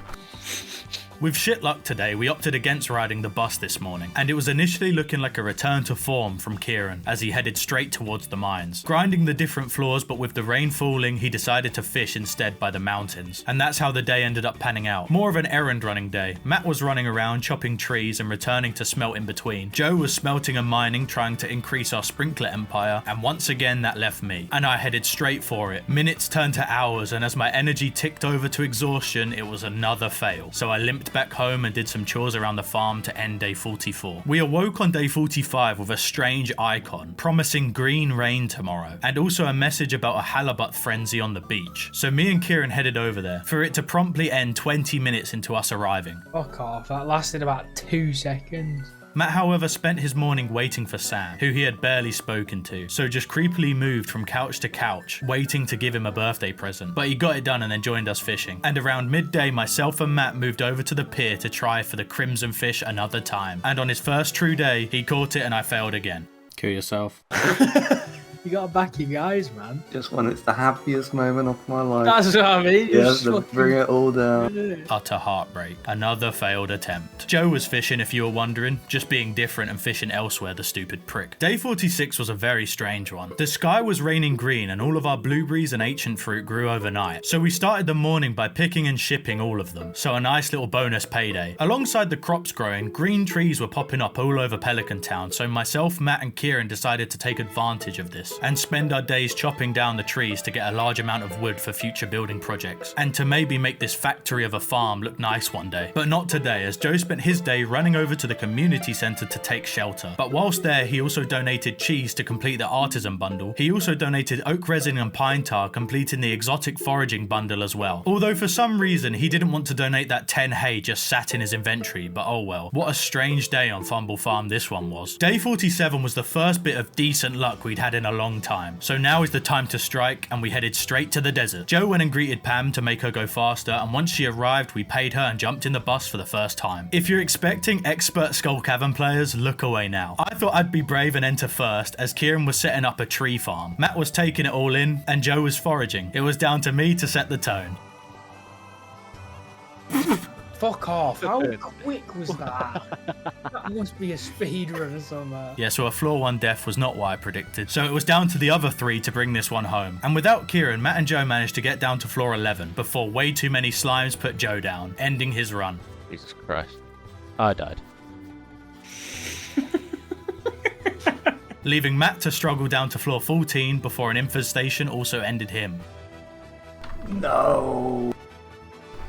Speaker 1: With shit luck today, we opted against riding the bus this morning, and it was initially looking like a return to form from Kieran as he headed straight towards the mines, grinding the different floors, but with the rain falling, he decided to fish instead by the mountains, and that's how the day ended up panning out. More of an errand running day. Matt was running around chopping trees and returning to smelt in between. Joe was smelting and mining, trying to increase our sprinkler empire, and once again that left me, and I headed straight for it. Minutes turned to hours, and as my energy ticked over to exhaustion, it was another fail, so I limped back home and did some chores around the farm to end day 44. We awoke on day 45 with a strange icon promising green rain tomorrow, and also a message about a halibut frenzy on the beach. So me and Kieran headed over there for it to promptly end 20 minutes into us arriving.
Speaker 2: Fuck off, that lasted about 2 seconds.
Speaker 1: Matt, however, spent his morning waiting for Sam, who he had barely spoken to, so just creepily moved from couch to couch, waiting to give him a birthday present. But he got it done and then joined us fishing. And around midday, myself and Matt moved over to the pier to try for the crimson fish another time. And on his first true day, he caught it and I failed again.
Speaker 5: Kill yourself.
Speaker 2: You gotta back your guys, man.
Speaker 4: Just when it's the happiest moment of my life.
Speaker 2: That's what I mean.
Speaker 4: Yes, to bring it all down.
Speaker 1: Utter heartbreak. Another failed attempt. Joe was fishing, if you were wondering, just being different and fishing elsewhere, the stupid prick. Day 46 was a very strange one. The sky was raining green and all of our blueberries and ancient fruit grew overnight. So we started the morning by picking and shipping all of them. So a nice little bonus payday. Alongside the crops growing, green trees were popping up all over Pelican Town. So myself, Matt and Kieran decided to take advantage of this and spend our days chopping down the trees to get a large amount of wood for future building projects, and to maybe make this factory of a farm look nice one day. But not today, as Joe spent his day running over to the community centre to take shelter. But whilst there, he also donated cheese to complete the artisan bundle. He also donated oak resin and pine tar, completing the exotic foraging bundle as well. Although for some reason, he didn't want to donate that 10 hay just sat in his inventory, but oh well. What a strange day on Fumble Farm this one was. Day 47 was the first bit of decent luck we'd had in a long time. So now is the time to strike, and we headed straight to the desert. Joe went and greeted Pam to make her go faster, and once she arrived, we paid her and jumped in the bus for the first time. If you're expecting expert Skull Cavern players, look away now. I thought I'd be brave and enter first, as Kieran was setting up a tree farm. Matt was taking it all in, and Joe was foraging. It was down to me to set the tone.
Speaker 2: Fuck off. How quick was that? That must be a speedrun or something.
Speaker 1: Yeah, so a floor 1 death was not what I predicted. So it was down to the other 3 to bring this one home. And without Kieran, Matt and Joe managed to get down to floor 11 before way too many slimes put Joe down, ending his run.
Speaker 3: Jesus Christ. I died.
Speaker 1: leaving Matt to struggle down to floor 14 before an infestation also ended him.
Speaker 4: No.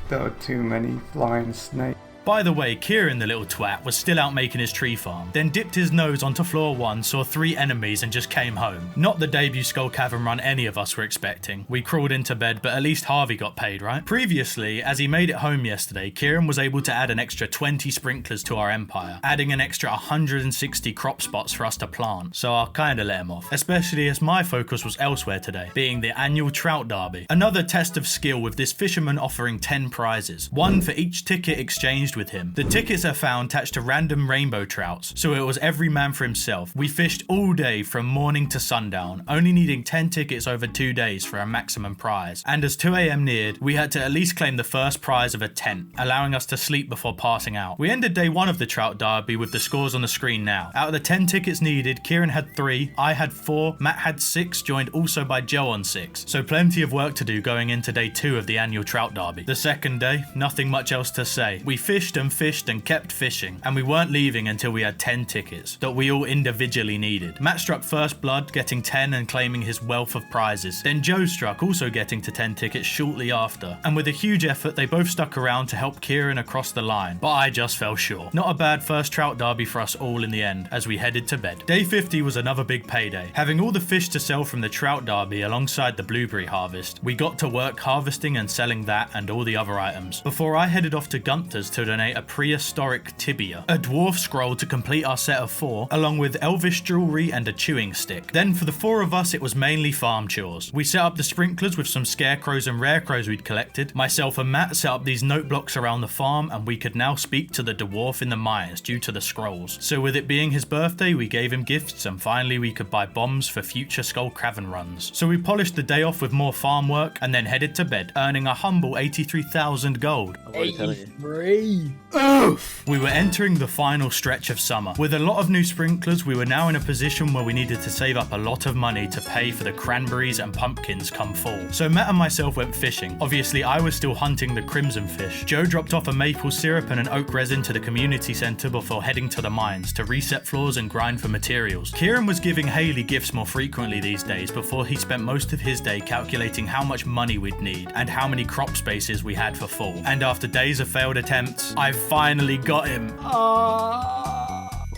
Speaker 4: There were too many flying snakes.
Speaker 1: By the way, Kieran the little twat was still out making his tree farm, then dipped his nose onto floor 1, saw 3 enemies and just came home. Not the debut Skull Cavern run any of us were expecting. We crawled into bed, but at least Harvey got paid, right? Previously, as he made it home yesterday, Kieran was able to add an extra 20 sprinklers to our empire, adding an extra 160 crop spots for us to plant, so I kinda let him off. Especially as my focus was elsewhere today, being the annual trout derby. Another test of skill with this fisherman offering 10 prizes, 1 for each ticket exchanged with him. The tickets are found attached to random rainbow trouts, so it was every man for himself. We fished all day from morning to sundown, only needing 10 tickets over 2 days for a maximum prize. And as 2 AM neared, we had to at least claim the first prize of a tent, allowing us to sleep before passing out. We ended day 1 of the trout derby with the scores on the screen now. Out of the 10 tickets needed, Kieran had 3, I had 4, Matt had 6, joined also by Joe on 6. So plenty of work to do going into day 2 of the annual trout derby. The second day, nothing much else to say. We fished and kept fishing, and we weren't leaving until we had 10 tickets that we all individually needed. Matt struck first blood, getting 10 and claiming his wealth of prizes. Then Joe struck, also getting to 10 tickets shortly after, and with a huge effort they both stuck around to help Kieran across the line, but I just fell short. Not a bad first trout derby for us all in the end, as we headed to bed. Day 50 was another big payday. Having all the fish to sell from the trout derby alongside the blueberry harvest, we got to work harvesting and selling that and all the other items, before I headed off to Gunther's to donate a prehistoric tibia, a dwarf scroll to complete our set of 4, along with elvish jewelry and a chewing stick. Then for the 4 of us, it was mainly farm chores. We set up the sprinklers with some scarecrows and rarecrows we'd collected. Myself and Matt set up these note blocks around the farm, and we could now speak to the dwarf in the mines due to the scrolls. So with it being his birthday, we gave him gifts, and finally we could buy bombs for future Skull Cavern runs. So we polished the day off with more farm work, and then headed to bed, earning a humble 83,000 gold.
Speaker 2: 83.
Speaker 1: We were entering the final stretch of summer. With a lot of new sprinklers, we were now in a position where we needed to save up a lot of money to pay for the cranberries and pumpkins come fall. So Matt and myself went fishing. Obviously, I was still hunting the crimson fish. Joe dropped off a maple syrup and an oak resin to the community centre before heading to the mines to reset floors and grind for materials. Kieran was giving Haley gifts more frequently these days before he spent most of his day calculating how much money we'd need and how many crop spaces we had for fall. And after days of failed attempts, I finally got him.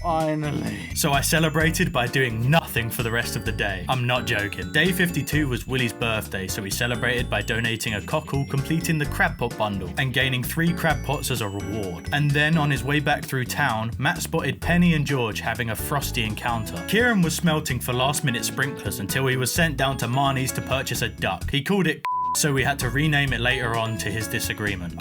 Speaker 5: Finally.
Speaker 1: So I celebrated by doing nothing for the rest of the day. I'm not joking. Day 52 was Willie's birthday, so we celebrated by donating a cockle, completing the crab pot bundle, and gaining 3 crab pots as a reward. And then on his way back through town, Matt spotted Penny and George having a frosty encounter. Kieran was smelting for last minute sprinklers until he was sent down to Marnie's to purchase a duck. He called it so we had to rename it later on to his disagreement.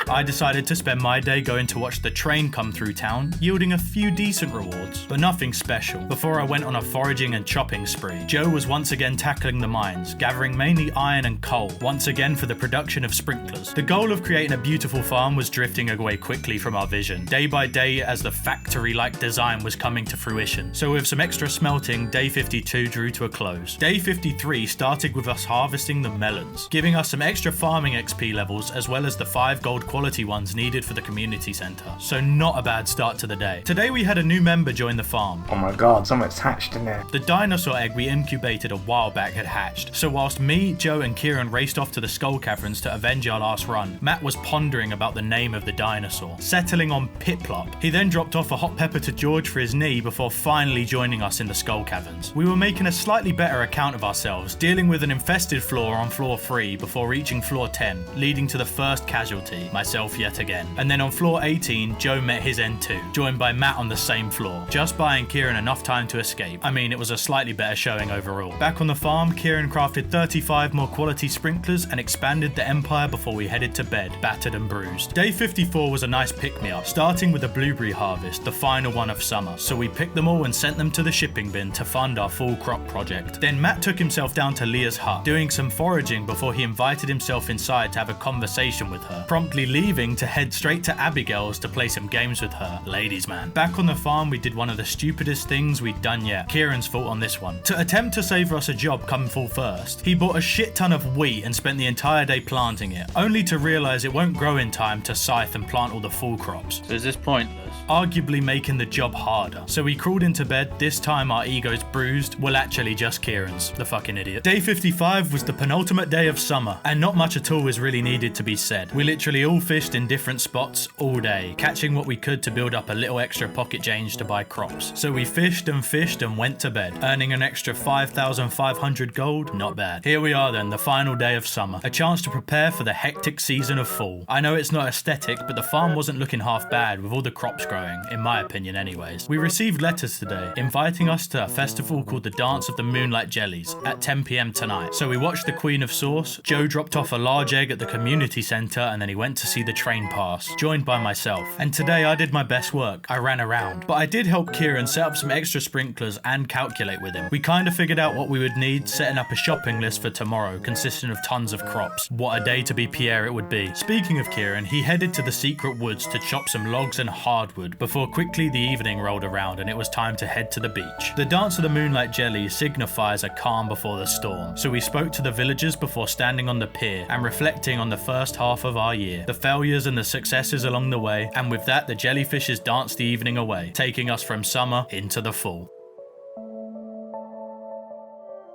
Speaker 1: I decided to spend my day going to watch the train come through town, yielding a few decent rewards, but nothing special, before I went on a foraging and chopping spree. Joe was once again tackling the mines, gathering mainly iron and coal, once again for the production of sprinklers. The goal of creating a beautiful farm was drifting away quickly from our vision, day by day as the factory-like design was coming to fruition. So with some extra smelting, day 52 drew to a close. Day 53 started with us harvesting the melons, giving us some extra farming XP levels as well as the 5 gold quality ones needed for the community centre. So not a bad start to the day. Today we had a new member join the farm.
Speaker 4: Oh my god, something's hatched in there.
Speaker 1: The dinosaur egg we incubated a while back had hatched, so whilst me, Joe and Kieran raced off to the Skull Caverns to avenge our last run, Matt was pondering about the name of the dinosaur, settling on Pipplop. He then dropped off a hot pepper to George for his knee before finally joining us in the Skull Caverns. We were making a slightly better account of ourselves, dealing with an infested floor on floor 3 before reaching floor 10, leading to the first casualty, myself yet again. And then on floor 18, Joe met his end too, joined by Matt on the same floor, just buying Kieran enough time to escape. I mean, it was a slightly better showing overall. Back on the farm, Kieran crafted 35 more quality sprinklers and expanded the empire before we headed to bed, battered and bruised. Day 54 was a nice pick-me-up, starting with the blueberry harvest, the final one of summer, so we picked them all and sent them to the shipping bin to fund our full crop project. Then Matt took himself down to Leah's hut, doing some foraging before he invited himself inside to have a conversation with her, promptly leaving to head straight to Abigail's to play some games with her. Ladies man. Back on the farm, we did one of the stupidest things we'd done yet. Kieran's fault on this one. To attempt to save us a job come full first, he bought a shit ton of wheat and spent the entire day planting it, only to realise it won't grow in time to scythe and plant all the full crops.
Speaker 5: So is this pointless?
Speaker 1: arguably making the job harder. So we crawled into bed, this time our egos bruised, well actually just Kieran's, the fucking idiot. Day 55 was the penultimate day of summer, and not much at all was really needed to be said. We literally all fished in different spots all day, catching what we could to build up a little extra pocket change to buy crops. So we fished and went to bed, earning an extra 5,500 gold, not bad. Here we are then, the final day of summer, a chance to prepare for the hectic season of fall. I know it's not aesthetic, but the farm wasn't looking half bad with all the crops growing, in my opinion anyways. We received letters today, inviting us to a festival called the Dance of the Moonlight Jellies at 10 PM tonight. So we watched the Queen of Sauce, Joe dropped off a large egg at the community centre, and then he went to see the train pass, joined by myself. And today I did my best work, I ran around. But I did help Kieran set up some extra sprinklers and calculate with him. We kinda figured out what we would need, setting up a shopping list for tomorrow, consisting of tons of crops. What a day to be Pierre it would be. Speaking of Kieran, he headed to the secret woods to chop some logs and hardwood, before quickly the evening rolled around and it was time to head to the beach. The Dance of the Moonlight Jelly signifies a calm before the storm, so we spoke to the villagers before standing on the pier and reflecting on the first half of our year, the failures and the successes along the way, and with that the jellyfishes danced the evening away, taking us from summer into the fall.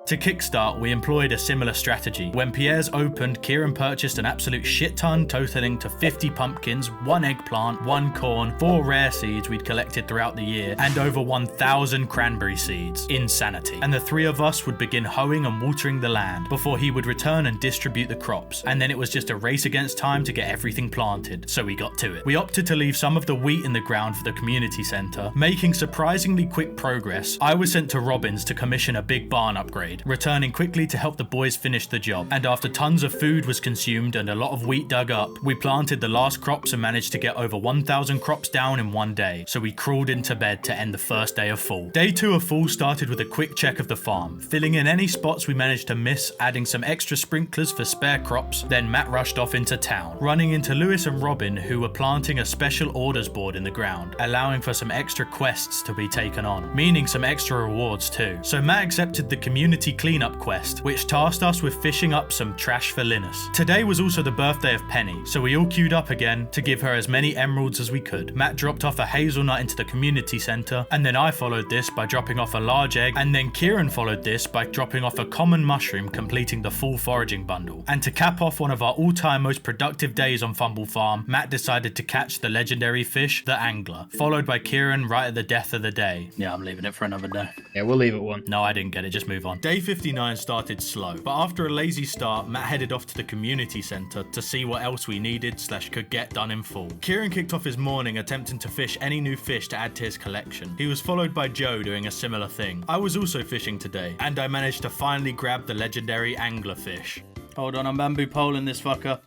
Speaker 1: To kickstart, we employed a similar strategy. When Pierre's opened, Kieran purchased an absolute shit ton, totaling to 50 pumpkins, 1 eggplant, 1 corn, 4 rare seeds we'd collected throughout the year, and over 1,000 cranberry seeds. Insanity. And the 3 of us would begin hoeing and watering the land, before he would return and distribute the crops. And then it was just a race against time to get everything planted, so we got to it. We opted to leave some of the wheat in the ground for the community centre, making surprisingly quick progress. I was sent to Robbins to commission a big barn upgrade, returning quickly to help the boys finish the job. And after tons of food was consumed and a lot of wheat dug up, we planted the last crops and managed to get over 1,000 crops down in one day, so we crawled into bed to end the first day of fall. Day 2 of fall started with a quick check of the farm, filling in any spots we managed to miss, adding some extra sprinklers for spare crops. Then Matt rushed off into town, running into Lewis and Robin, who were planting a special orders board in the ground, allowing for some extra quests to be taken on, meaning some extra rewards too. So Matt accepted the community cleanup quest, which tasked us with fishing up some trash for Linus. Today was also the birthday of Penny, so we all queued up again to give her as many emeralds as we could. Matt dropped off a hazelnut into the community centre, and then I followed this by dropping off a large egg, and then Kieran followed this by dropping off a common mushroom, completing the full foraging bundle. And to cap off one of our all-time most productive days on Fumble Farm, Matt decided to catch the legendary fish, the angler, followed by Kieran right at the death of the day. Yeah, I'm leaving it for another day.
Speaker 2: Yeah, we'll leave it one.
Speaker 1: No, I didn't get it, just move on. Day 59 started slow, but after a lazy start, Matt headed off to the community centre to see what else we needed / could get done in full. Kieran kicked off his morning attempting to fish any new fish to add to his collection. He was followed by Joe doing a similar thing. I was also fishing today, and I managed to finally grab the legendary anglerfish.
Speaker 5: Hold on, I'm bamboo poling this fucker.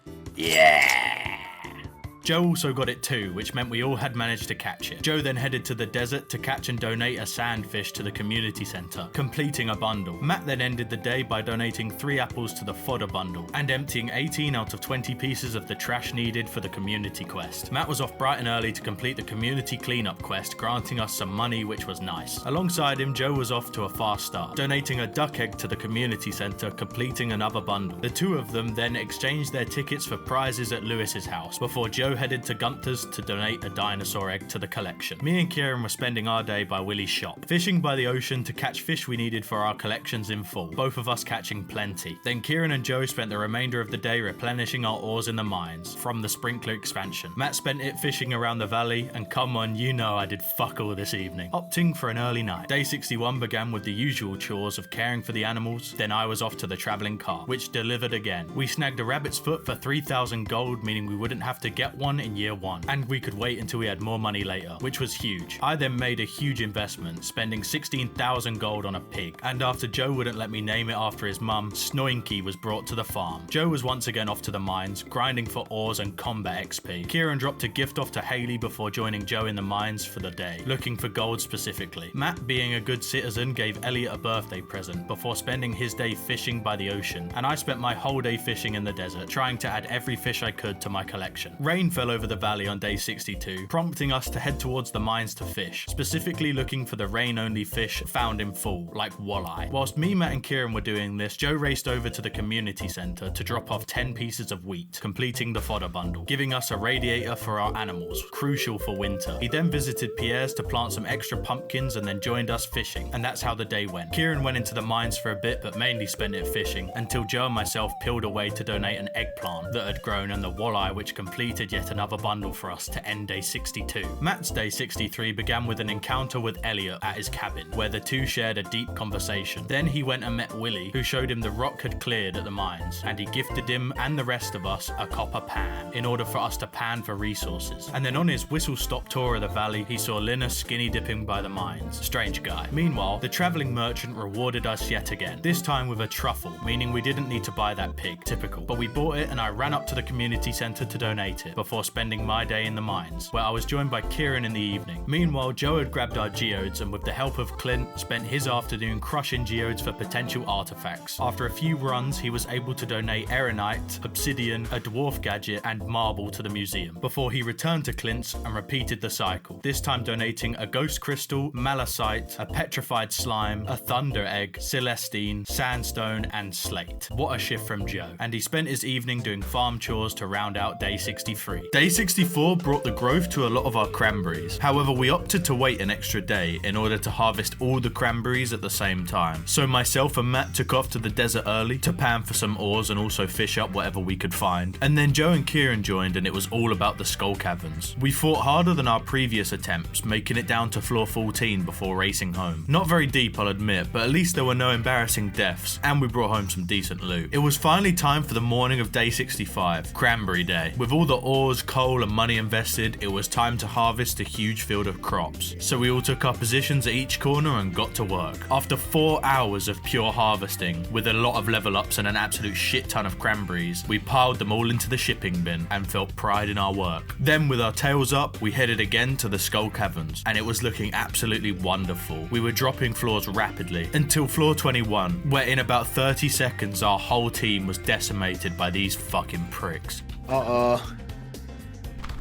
Speaker 1: Joe also got it too, which meant we all had managed to catch it. Joe then headed to the desert to catch and donate a sandfish to the community centre, completing a bundle. Matt then ended the day by donating 3 apples to the fodder bundle, and emptying 18 out of 20 pieces of the trash needed for the community quest. Matt was off bright and early to complete the community cleanup quest, granting us some money, which was nice. Alongside him, Joe was off to a fast start, donating a duck egg to the community centre, completing another bundle. The 2 of them then exchanged their tickets for prizes at Lewis's house, before Joe headed to Gunther's to donate a dinosaur egg to the collection. Me and Kieran were spending our day by Willie's shop, fishing by the ocean to catch fish we needed for our collections in full, both of us catching plenty. Then Kieran and Joe spent the remainder of the day replenishing our ores in the mines from the sprinkler expansion. Matt spent it fishing around the valley, and come on, you know I did fuck all this evening, opting for an early night. Day 61 began with the usual chores of caring for the animals, then I was off to the travelling car, which delivered again. We snagged a rabbit's foot for 3,000 gold, meaning we wouldn't have to get one in year 1, and we could wait until we had more money later, which was huge. I then made a huge investment, spending 16,000 gold on a pig, and after Joe wouldn't let me name it after his mum, Snoinky was brought to the farm. Joe was once again off to the mines, grinding for ores and combat XP. Kieran dropped a gift off to Haley before joining Joe in the mines for the day, looking for gold specifically. Matt, being a good citizen, gave Elliot a birthday present before spending his day fishing by the ocean, and I spent my whole day fishing in the desert, trying to add every fish I could to my collection. Rain fell over the valley on day 62, prompting us to head towards the mines to fish, specifically looking for the rain-only fish found in fall, like walleye. Whilst me, Matt and Kieran were doing this, Joe raced over to the community centre to drop off 10 pieces of wheat, completing the fodder bundle, giving us a radiator for our animals, crucial for winter. He then visited Pierre's to plant some extra pumpkins and then joined us fishing, and that's how the day went. Kieran went into the mines for a bit, but mainly spent it fishing, until Joe and myself peeled away to donate an eggplant that had grown and the walleye, which completed yet another bundle for us to end day 62. Matt's day 63 began with an encounter with Elliot at his cabin, where the two shared a deep conversation. Then he went and met Willie, who showed him the rock had cleared at the mines, and he gifted him and the rest of us a copper pan in order for us to pan for resources. And then on his whistle-stop tour of the valley, he saw Linus skinny dipping by the mines. Strange guy. Meanwhile, the travelling merchant rewarded us yet again, this time with a truffle, meaning we didn't need to buy that pig, typical. But we bought it and I ran up to the community centre to donate it, before spending my day in the mines, where I was joined by Kieran in the evening. Meanwhile, Joe had grabbed our geodes and with the help of Clint, spent his afternoon crushing geodes for potential artifacts. After a few runs, he was able to donate Erenite, Obsidian, a dwarf gadget, and marble to the museum, before he returned to Clint's and repeated the cycle, this time donating a ghost crystal, malachite, a petrified slime, a thunder egg, celestine, sandstone, and slate. What a shift from Joe. And he spent his evening doing farm chores to round out day 63. Day 64 brought the growth to a lot of our cranberries. However, we opted to wait an extra day in order to harvest all the cranberries at the same time. So myself and Matt took off to the desert early to pan for some ores and also fish up whatever we could find. And then Joe and Kieran joined and it was all about the skull caverns. We fought harder than our previous attempts, making it down to floor 14 before racing home. Not very deep, I'll admit, but at least there were no embarrassing deaths, and we brought home some decent loot. It was finally time for the morning of day 65, Cranberry Day. With all the ores, coal, and money invested, it was time to harvest a huge field of crops. So we all took our positions at each corner and got to work. After 4 hours of pure harvesting, with a lot of level ups and an absolute shit ton of cranberries, we piled them all into the shipping bin and felt pride in our work. Then with our tails up, we headed again to the skull caverns, and it was looking absolutely wonderful. We were dropping floors rapidly, until floor 21, where in about 30 seconds our whole team was decimated by these fucking pricks.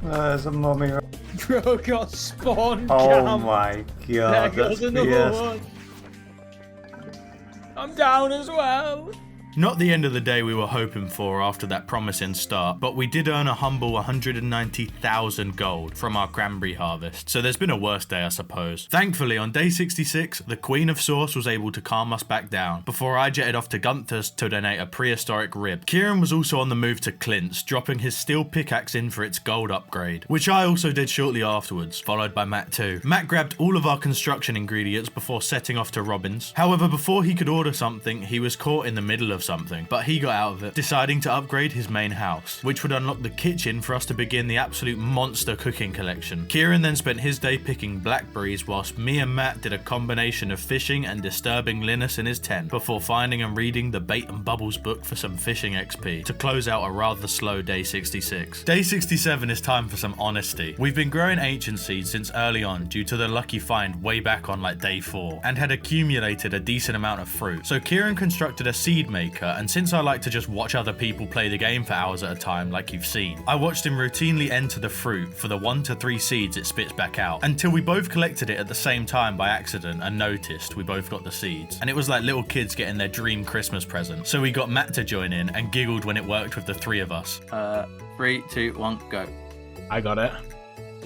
Speaker 4: There's a mummy.
Speaker 2: Bro got spawned.
Speaker 4: Oh
Speaker 2: Cam.
Speaker 4: my
Speaker 2: There
Speaker 4: god,
Speaker 2: goes
Speaker 4: that's
Speaker 2: another
Speaker 4: fierce.
Speaker 2: one. I'm down as well.
Speaker 1: Not the end of the day we were hoping for after that promising start, but we did earn a humble 190,000 gold from our cranberry harvest, so there's been a worse day I suppose. Thankfully on day 66, the Queen of Sauce was able to calm us back down, before I jetted off to Gunther's to donate a prehistoric rib. Kieran was also on the move to Clint's, dropping his steel pickaxe in for its gold upgrade, which I also did shortly afterwards, followed by Matt too. Matt grabbed all of our construction ingredients before setting off to Robin's. However, before he could order something, he was caught in the middle of something, but he got out of it, deciding to upgrade his main house, which would unlock the kitchen for us to begin the absolute monster cooking collection. Kieran then spent his day picking blackberries, whilst me and Matt did a combination of fishing and disturbing Linus in his tent, before finding and reading the Bait and Bubbles book for some fishing XP, to close out a rather slow day 66. Day 67 is time for some honesty. We've been growing ancient seeds since early on due to the lucky find way back on like day 4, and had accumulated a decent amount of fruit. So Kieran constructed a seed maker, and since I like to just watch other people play the game for hours at a time like you've seen, I watched him routinely enter the fruit for the 1 to 3 seeds it spits back out, until we both collected it at the same time by accident and noticed we both got the seeds. And it was like little kids getting their dream Christmas present. So we got Matt to join in and giggled when it worked with the 3 of us.
Speaker 5: 3, 2, 1, go.
Speaker 6: I got it.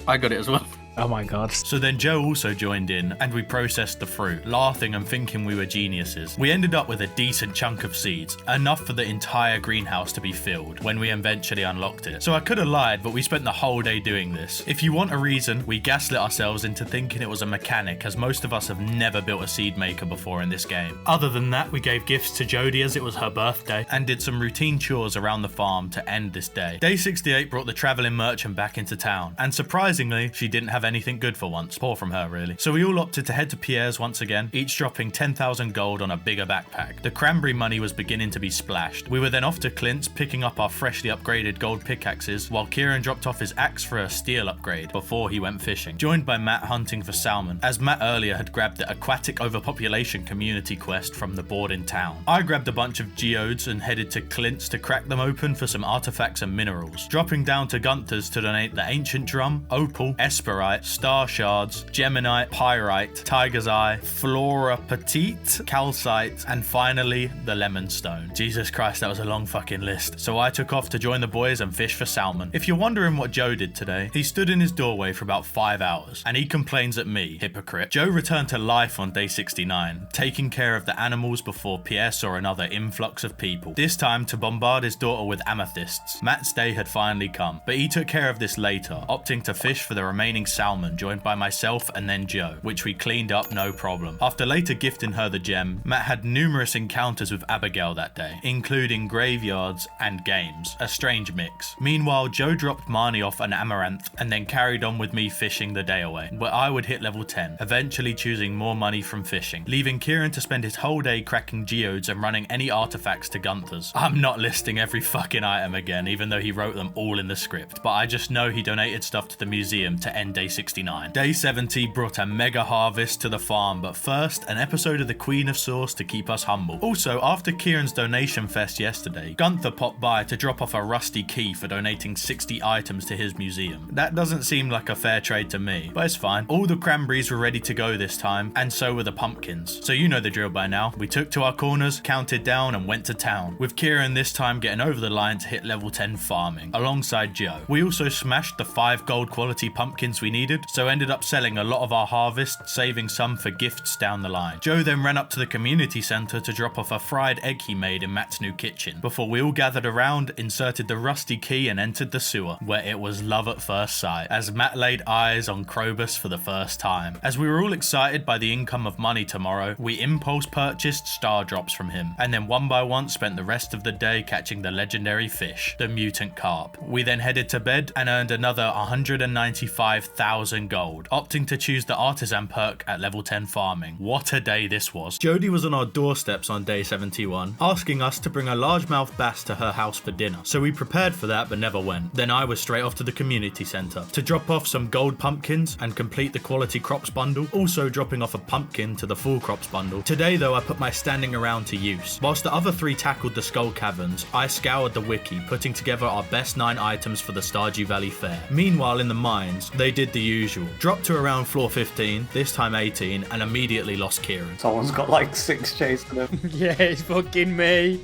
Speaker 5: I got it as well.
Speaker 6: Oh my god.
Speaker 1: So then Joe also joined in and we processed the fruit, laughing and thinking we were geniuses. We ended up with a decent chunk of seeds, enough for the entire greenhouse to be filled when we eventually unlocked it. So I could have lied, but we spent the whole day doing this. If you want a reason, we gaslit ourselves into thinking it was a mechanic, as most of us have never built a seed maker before in this game. Other than that, we gave gifts to Jodie as it was her birthday, and did some routine chores around the farm to end this day. Day 68 brought the travelling merchant back into town, and surprisingly, she didn't have anything good for once. Poor from her, really. So we all opted to head to Pierre's once again, each dropping 10,000 gold on a bigger backpack. The cranberry money was beginning to be splashed. We were then off to Clint's, picking up our freshly upgraded gold pickaxes, while Kieran dropped off his axe for a steel upgrade before he went fishing, joined by Matt hunting for salmon, as Matt earlier had grabbed the aquatic overpopulation community quest from the board in town. I grabbed a bunch of geodes and headed to Clint's to crack them open for some artifacts and minerals, dropping down to Gunther's to donate the ancient drum, opal, esperite, star shards, geminite, pyrite, tiger's eye, flora petite, calcite, and finally the lemon stone. Jesus Christ, that was a long fucking list. So I took off to join the boys and fish for salmon. If you're wondering what Joe did today, he stood in his doorway for about 5 hours, and he complains at me, hypocrite. Joe returned to life on day 69, taking care of the animals before Pierre saw another influx of people, this time to bombard his daughter with amethysts. Matt's day had finally come, but he took care of this later, opting to fish for the remaining salmon, joined by myself and then Joe, which we cleaned up no problem. After later gifting her the gem, Matt had numerous encounters with Abigail that day, including graveyards and games, a strange mix. Meanwhile, Joe dropped Marnie off an amaranth and then carried on with me fishing the day away, where I would hit level 10, eventually choosing more money from fishing, leaving Kieran to spend his whole day cracking geodes and running any artifacts to Gunther's. I'm not listing every fucking item again, even though he wrote them all in the script, but I just know he donated stuff to the museum to end day 69. Day 70 brought a mega harvest to the farm, but first, an episode of the Queen of Sauce to keep us humble. Also, after Kieran's donation fest yesterday, Gunther popped by to drop off a rusty key for donating 60 items to his museum. That doesn't seem like a fair trade to me, but it's fine. All the cranberries were ready to go this time, and so were the pumpkins. So you know the drill by now. We took to our corners, counted down, and went to town, with Kieran this time getting over the line to hit level 10 farming, alongside Joe. We also smashed the 5 gold quality pumpkins we needed, so ended up selling a lot of our harvest, saving some for gifts down the line. Joe then ran up to the community centre to drop off a fried egg he made in Matt's new kitchen, before we all gathered around, inserted the rusty key and entered the sewer, where it was love at first sight, as Matt laid eyes on Krobus for the first time. As we were all excited by the income of money tomorrow, we impulse purchased star drops from him, and then one by one spent the rest of the day catching the legendary fish, the mutant carp. We then headed to bed and earned another 195,000 gold, opting to choose the artisan perk at level 10 farming. What a day this was. Jodie was on our doorsteps on day 71, asking us to bring a largemouth bass to her house for dinner, so we prepared for that but never went. Then I was straight off to the community centre to drop off some gold pumpkins and complete the quality crops bundle, also dropping off a pumpkin to the full crops bundle. Today though, I put my standing around to use. Whilst the other 3 tackled the skull caverns, I scoured the wiki, putting together our best 9 items for the Stardew Valley fair. Meanwhile in the mines, they did the usual. Dropped to around floor 15, this time 18, and immediately lost Kieran.
Speaker 4: Someone's got like 6 chasing them.
Speaker 2: Yeah, it's fucking me.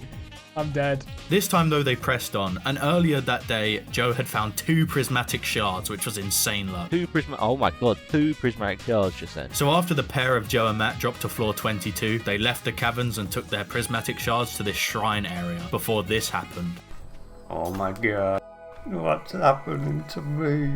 Speaker 2: I'm dead.
Speaker 1: This time though they pressed on, and earlier that day Joe had found 2 prismatic shards, which was insane luck.
Speaker 3: 2 prismatic, oh my god, 2 prismatic shards just then.
Speaker 1: So after the pair of Joe and Matt dropped to floor 22, they left the caverns and took their prismatic shards to this shrine area before this happened.
Speaker 4: Oh my god. What's happening to me?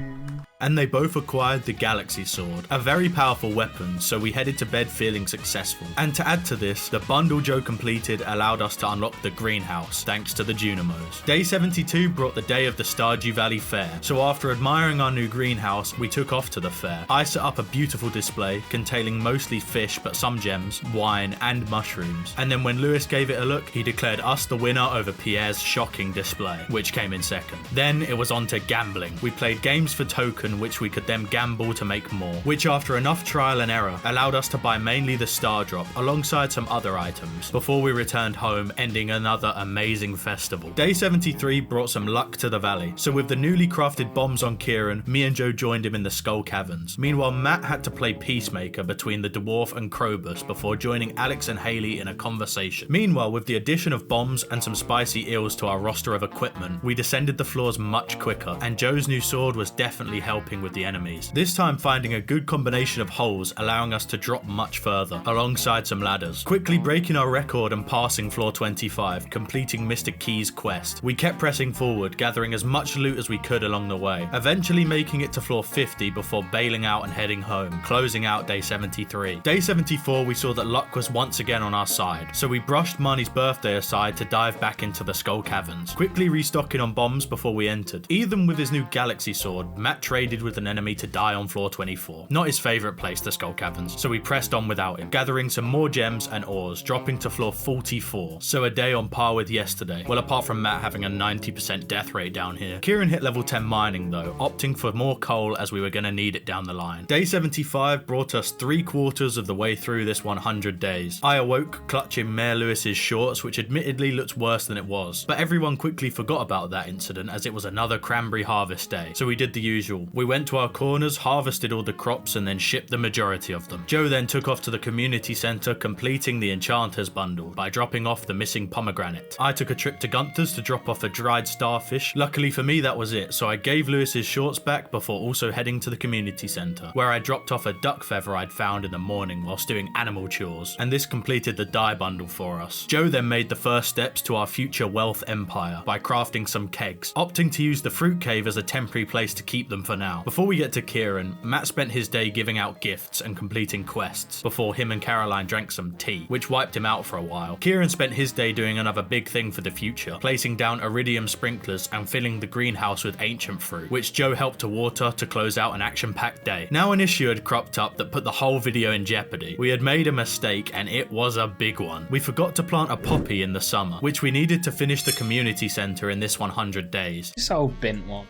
Speaker 1: And they both acquired the Galaxy Sword, a very powerful weapon, so we headed to bed feeling successful. And to add to this, the bundle Joe completed allowed us to unlock the greenhouse, thanks to the Junimos. Day 72 brought the day of the Stardew Valley Fair, so after admiring our new greenhouse, we took off to the fair. I set up a beautiful display, containing mostly fish but some gems, wine, and mushrooms. And then when Lewis gave it a look, he declared us the winner over Pierre's shocking display, which came in second. Then it was on to gambling. We played games for tokens, which we could then gamble to make more, which after enough trial and error allowed us to buy mainly the star drop alongside some other items before we returned home, ending another amazing festival. Day 73 brought some luck to the valley, so with the newly crafted bombs on Kieran, me and Joe joined him in the skull caverns. Meanwhile, Matt had to play peacemaker between the dwarf and Krobus before joining Alex and Haley in a conversation. Meanwhile, with the addition of bombs and some spicy eels to our roster of equipment, we descended the floors much quicker, and Joe's new sword was definitely helping with the enemies, this time finding a good combination of holes allowing us to drop much further, alongside some ladders. Quickly breaking our record and passing floor 25, completing Mr. Key's quest. We kept pressing forward, gathering as much loot as we could along the way, eventually making it to floor 50 before bailing out and heading home, closing out day 73. Day 74 we saw that luck was once again on our side, so we brushed Marnie's birthday aside to dive back into the skull caverns, quickly restocking on bombs before we entered. Even with his new galaxy sword, Matt traded traded with an enemy to die on floor 24. Not his favourite place, the Skull Caverns, so we pressed on without him, gathering some more gems and ores, dropping to floor 44. So a day on par with yesterday. Well, apart from Matt having a 90% death rate down here. Kieran hit level 10 mining though, opting for more coal as we were going to need it down the line. Day 75 brought us 3/4 of the way through this 100 days. I awoke clutching Mayor Lewis's shorts, which admittedly looked worse than it was, but everyone quickly forgot about that incident as it was another cranberry harvest day, so we did the usual. We went to our corners, harvested all the crops and then shipped the majority of them. Joe then took off to the community centre, completing the Enchanter's bundle by dropping off the missing pomegranate. I took a trip to Gunther's to drop off a dried starfish. Luckily for me that was it, so I gave Lewis's shorts back before also heading to the community centre, where I dropped off a duck feather I'd found in the morning whilst doing animal chores, and this completed the dye bundle for us. Joe then made the first steps to our future wealth empire by crafting some kegs, opting to use the fruit cave as a temporary place to keep them for now. Before we get to Kieran, Matt spent his day giving out gifts and completing quests before him and Caroline drank some tea, which wiped him out for a while. Kieran spent his day doing another big thing for the future, placing down iridium sprinklers and filling the greenhouse with ancient fruit, which Joe helped to water to close out an action-packed day. Now an issue had cropped up that put the whole video in jeopardy. We had made a mistake and it was a big one. We forgot to plant a poppy in the summer, which we needed to finish the community centre in this 100 days.
Speaker 2: This old bent one.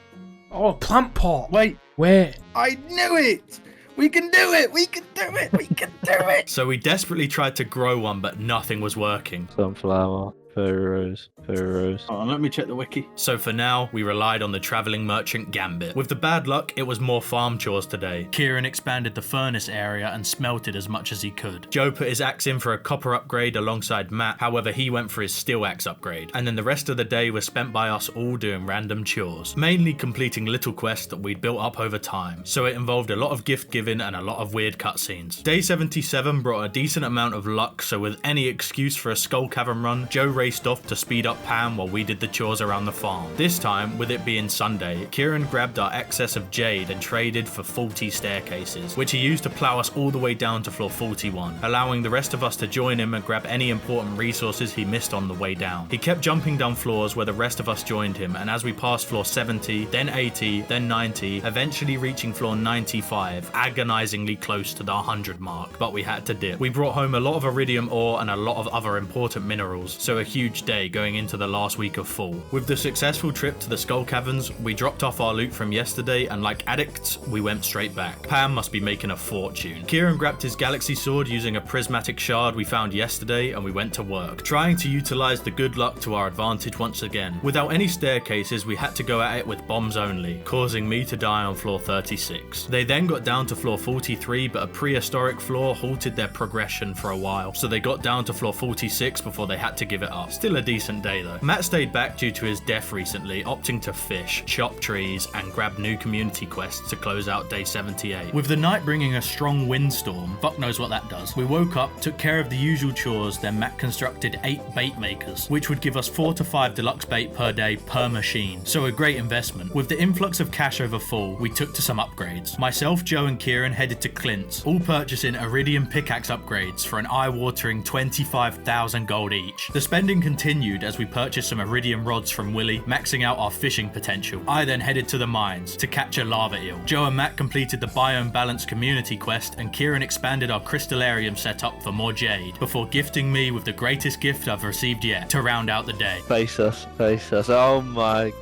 Speaker 2: Oh, plant pot.
Speaker 5: Wait,
Speaker 2: Where?
Speaker 5: I knew it! We can do it! We can do it! We can do it!
Speaker 1: So we desperately tried to grow one, but nothing was working.
Speaker 3: Sunflower, fairy rose.
Speaker 5: Hold on, let me check the wiki.
Speaker 1: So for now, we relied on the travelling merchant Gambit. With the bad luck, it was more farm chores today. Kieran expanded the furnace area and smelted as much as he could. Joe put his axe in for a copper upgrade alongside Matt, however he went for his steel axe upgrade. And then the rest of the day was spent by us all doing random chores, mainly completing little quests that we'd built up over time. So it involved a lot of gift giving and a lot of weird cutscenes. Day 77 brought a decent amount of luck, so with any excuse for a Skull Cavern run, Joe raced off to speed up Pam while we did the chores around the farm. This time, with it being Sunday, Kieran grabbed our excess of jade and traded for 40 staircases, which he used to plough us all the way down to floor 41, allowing the rest of us to join him and grab any important resources he missed on the way down. He kept jumping down floors where the rest of us joined him, and as we passed floor 70, then 80, then 90, eventually reaching floor 95, agonizingly close to the 100 mark, but we had to dip. We brought home a lot of iridium ore and a lot of other important minerals, so a huge day going into the last week of fall. With the successful trip to the Skull Caverns, we dropped off our loot from yesterday and like addicts, we went straight back. Pam must be making a fortune. Kieran grabbed his galaxy sword using a prismatic shard we found yesterday and we went to work, trying to utilize the good luck to our advantage once again. Without any staircases, we had to go at it with bombs only, causing me to die on floor 36. They then got down to floor 43, but a prehistoric floor halted their progression for a while, so they got down to floor 46 before they had to give it up. Still a decent day though. Matt stayed back due to his death recently, opting to fish, chop trees, and grab new community quests to close out day 78. With the night bringing a strong windstorm, fuck knows what that does, we woke up, took care of the usual chores, then Matt constructed 8 bait makers, which would give us 4 to 5 deluxe bait per day per machine, so a great investment. With the influx of cash over fall, we took to some upgrades. Myself, Joe and Kieran headed to Clint's, all purchasing iridium pickaxe upgrades for an eye-watering 25,000 gold each. The spending continued as we purchased some iridium rods from Willy, maxing out our fishing potential. I then headed to the mines to catch a lava eel. Joe and Matt completed the biome balance community quest, and Kieran expanded our crystallarium setup for more jade, before gifting me with the greatest gift I've received yet to round out the day.
Speaker 3: Face us, face us. Oh my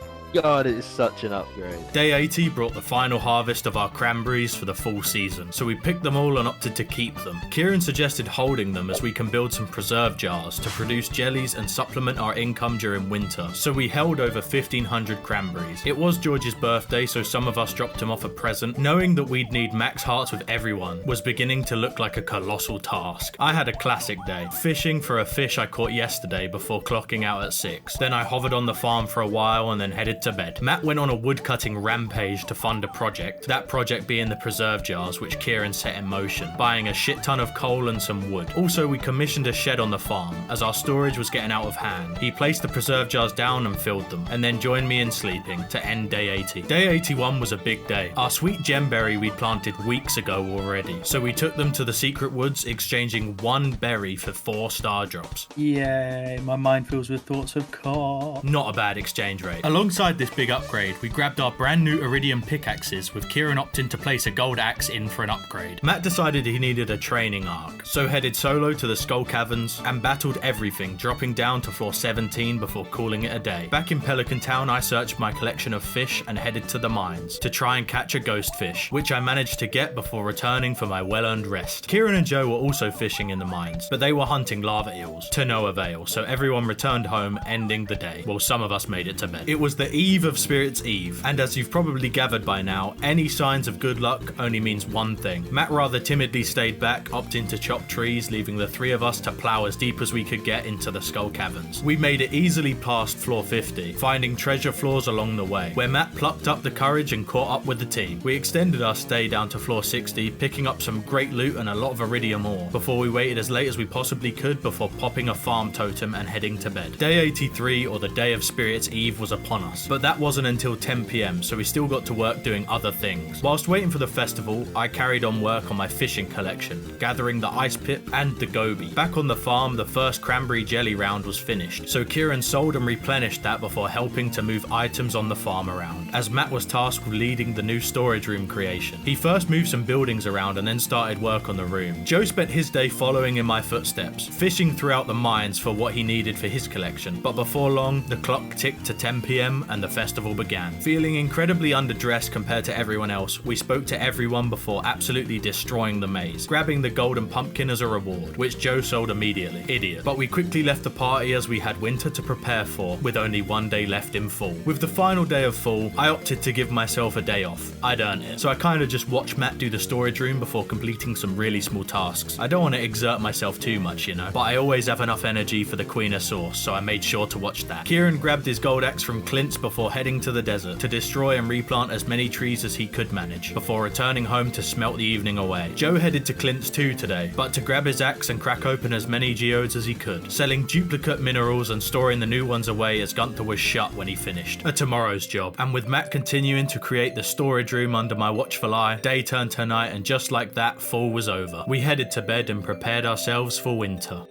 Speaker 3: god, it is such an upgrade.
Speaker 1: Day 80 brought the final harvest of our cranberries for the full season, so we picked them all and opted to keep them. Kieran suggested holding them as we can build some preserve jars to produce jellies and supplement our income during winter, so we held over 1,500 cranberries. It was George's birthday, so some of us dropped him off a present. Knowing that we'd need max hearts with everyone was beginning to look like a colossal task. I had a classic day, fishing for a fish I caught yesterday before clocking out at 6. Then I hovered on the farm for a while and then headed to bed. Matt went on a woodcutting rampage to fund a project, that project being the preserve jars which Kieran set in motion, buying a shit ton of coal and some wood. Also, we commissioned a shed on the farm, as our storage was getting out of hand. He placed the preserve jars down and filled them, and then joined me in sleeping to end day 80. Day 81 was a big day. Our sweet gemberry we'd planted weeks ago already, so we took them to the secret woods, exchanging 1 berry for 4 star drops.
Speaker 5: Yay, my mind fills with thoughts of car.
Speaker 1: Not a bad exchange rate. Alongside Alongside this big upgrade, we grabbed our brand new iridium pickaxes, with Kieran opting to place a gold axe in for an upgrade. Matt decided he needed a training arc, so headed solo to the Skull Caverns and battled everything, dropping down to floor 17 before calling it a day. Back in Pelican Town, I searched my collection of fish and headed to the mines to try and catch a ghost fish, which I managed to get before returning for my well-earned rest. Kieran and Joe were also fishing in the mines, but they were hunting lava eels, to no avail, so everyone returned home, ending the day. Well, some of us made it to bed. It was the eve of Spirit's Eve, and as you've probably gathered by now, any signs of good luck only means one thing. Matt rather timidly stayed back, opting to chop trees, leaving the three of us to plow as deep as we could get into the Skull Caverns. We made it easily past floor 50, finding treasure floors along the way, where Matt plucked up the courage and caught up with the team. We extended our stay down to floor 60, picking up some great loot and a lot of iridium ore, before we waited as late as we possibly could before popping a farm totem and heading to bed. Day 83, or the day of Spirit's Eve, was upon us, but that wasn't until 10 PM, so we still got to work doing other things. Whilst waiting for the festival, I carried on work on my fishing collection, gathering the ice pip and the goby. Back on the farm, the first cranberry jelly round was finished, so Kieran sold and replenished that before helping to move items on the farm around, as Matt was tasked with leading the new storage room creation. He first moved some buildings around and then started work on the room. Joe spent his day following in my footsteps, fishing throughout the mines for what he needed for his collection, but before long, the clock ticked to 10 PM and the festival began. Feeling incredibly underdressed compared to everyone else, we spoke to everyone before absolutely destroying the maze, grabbing the golden pumpkin as a reward, which Joe sold immediately. Idiot. But we quickly left the party as we had winter to prepare for, with only one day left in fall. With the final day of fall, I opted to give myself a day off. I'd earned it, so I kinda just watched Matt do the storage room before completing some really small tasks. I don't want to exert myself too much, you know, but I always have enough energy for the Queen of Sauce, so I made sure to watch that. Kieran grabbed his gold axe from Clint's before heading to the desert to destroy and replant as many trees as he could manage, before returning home to smelt the evening away. Joe headed to Clint's too today, but to grab his axe and crack open as many geodes as he could, selling duplicate minerals and storing the new ones away as Gunther was shut when he finished. A tomorrow's job. And with Matt continuing to create the storage room under my watchful eye, day turned to night, and just like that, fall was over. We headed to bed and prepared ourselves for winter.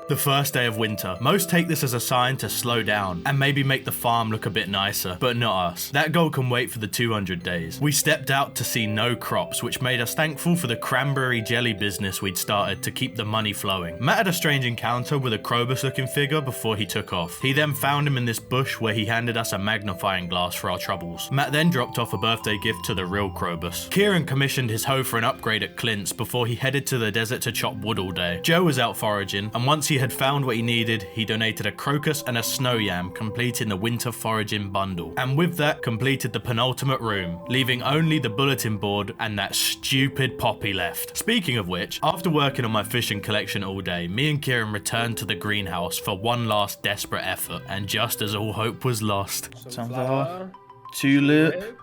Speaker 1: The first day of winter. Most take this as a sign to slow down and maybe make the farm look a bit nicer, but not us. That goal can wait for the 200 days. We stepped out to see no crops, which made us thankful for the cranberry jelly business we'd started to keep the money flowing. Matt had a strange encounter with a Krobus looking figure before he took off. He then found him in this bush where he handed us a magnifying glass for our troubles. Matt then dropped off a birthday gift to the real Krobus. Kieran commissioned his hoe for an upgrade at Clint's before he headed to the desert to chop wood all day. Joe was out foraging, and once he had found what he needed, he donated a crocus and a snow yam, completing the winter foraging bundle. And with that, completed the penultimate room, leaving only the bulletin board and that stupid poppy left. Speaking of which, after working on my fishing collection all day, me and Kieran returned to the greenhouse for one last desperate effort, and just as all hope was lost.
Speaker 5: Sunflower. Tulip.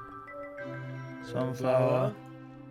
Speaker 5: Sunflower.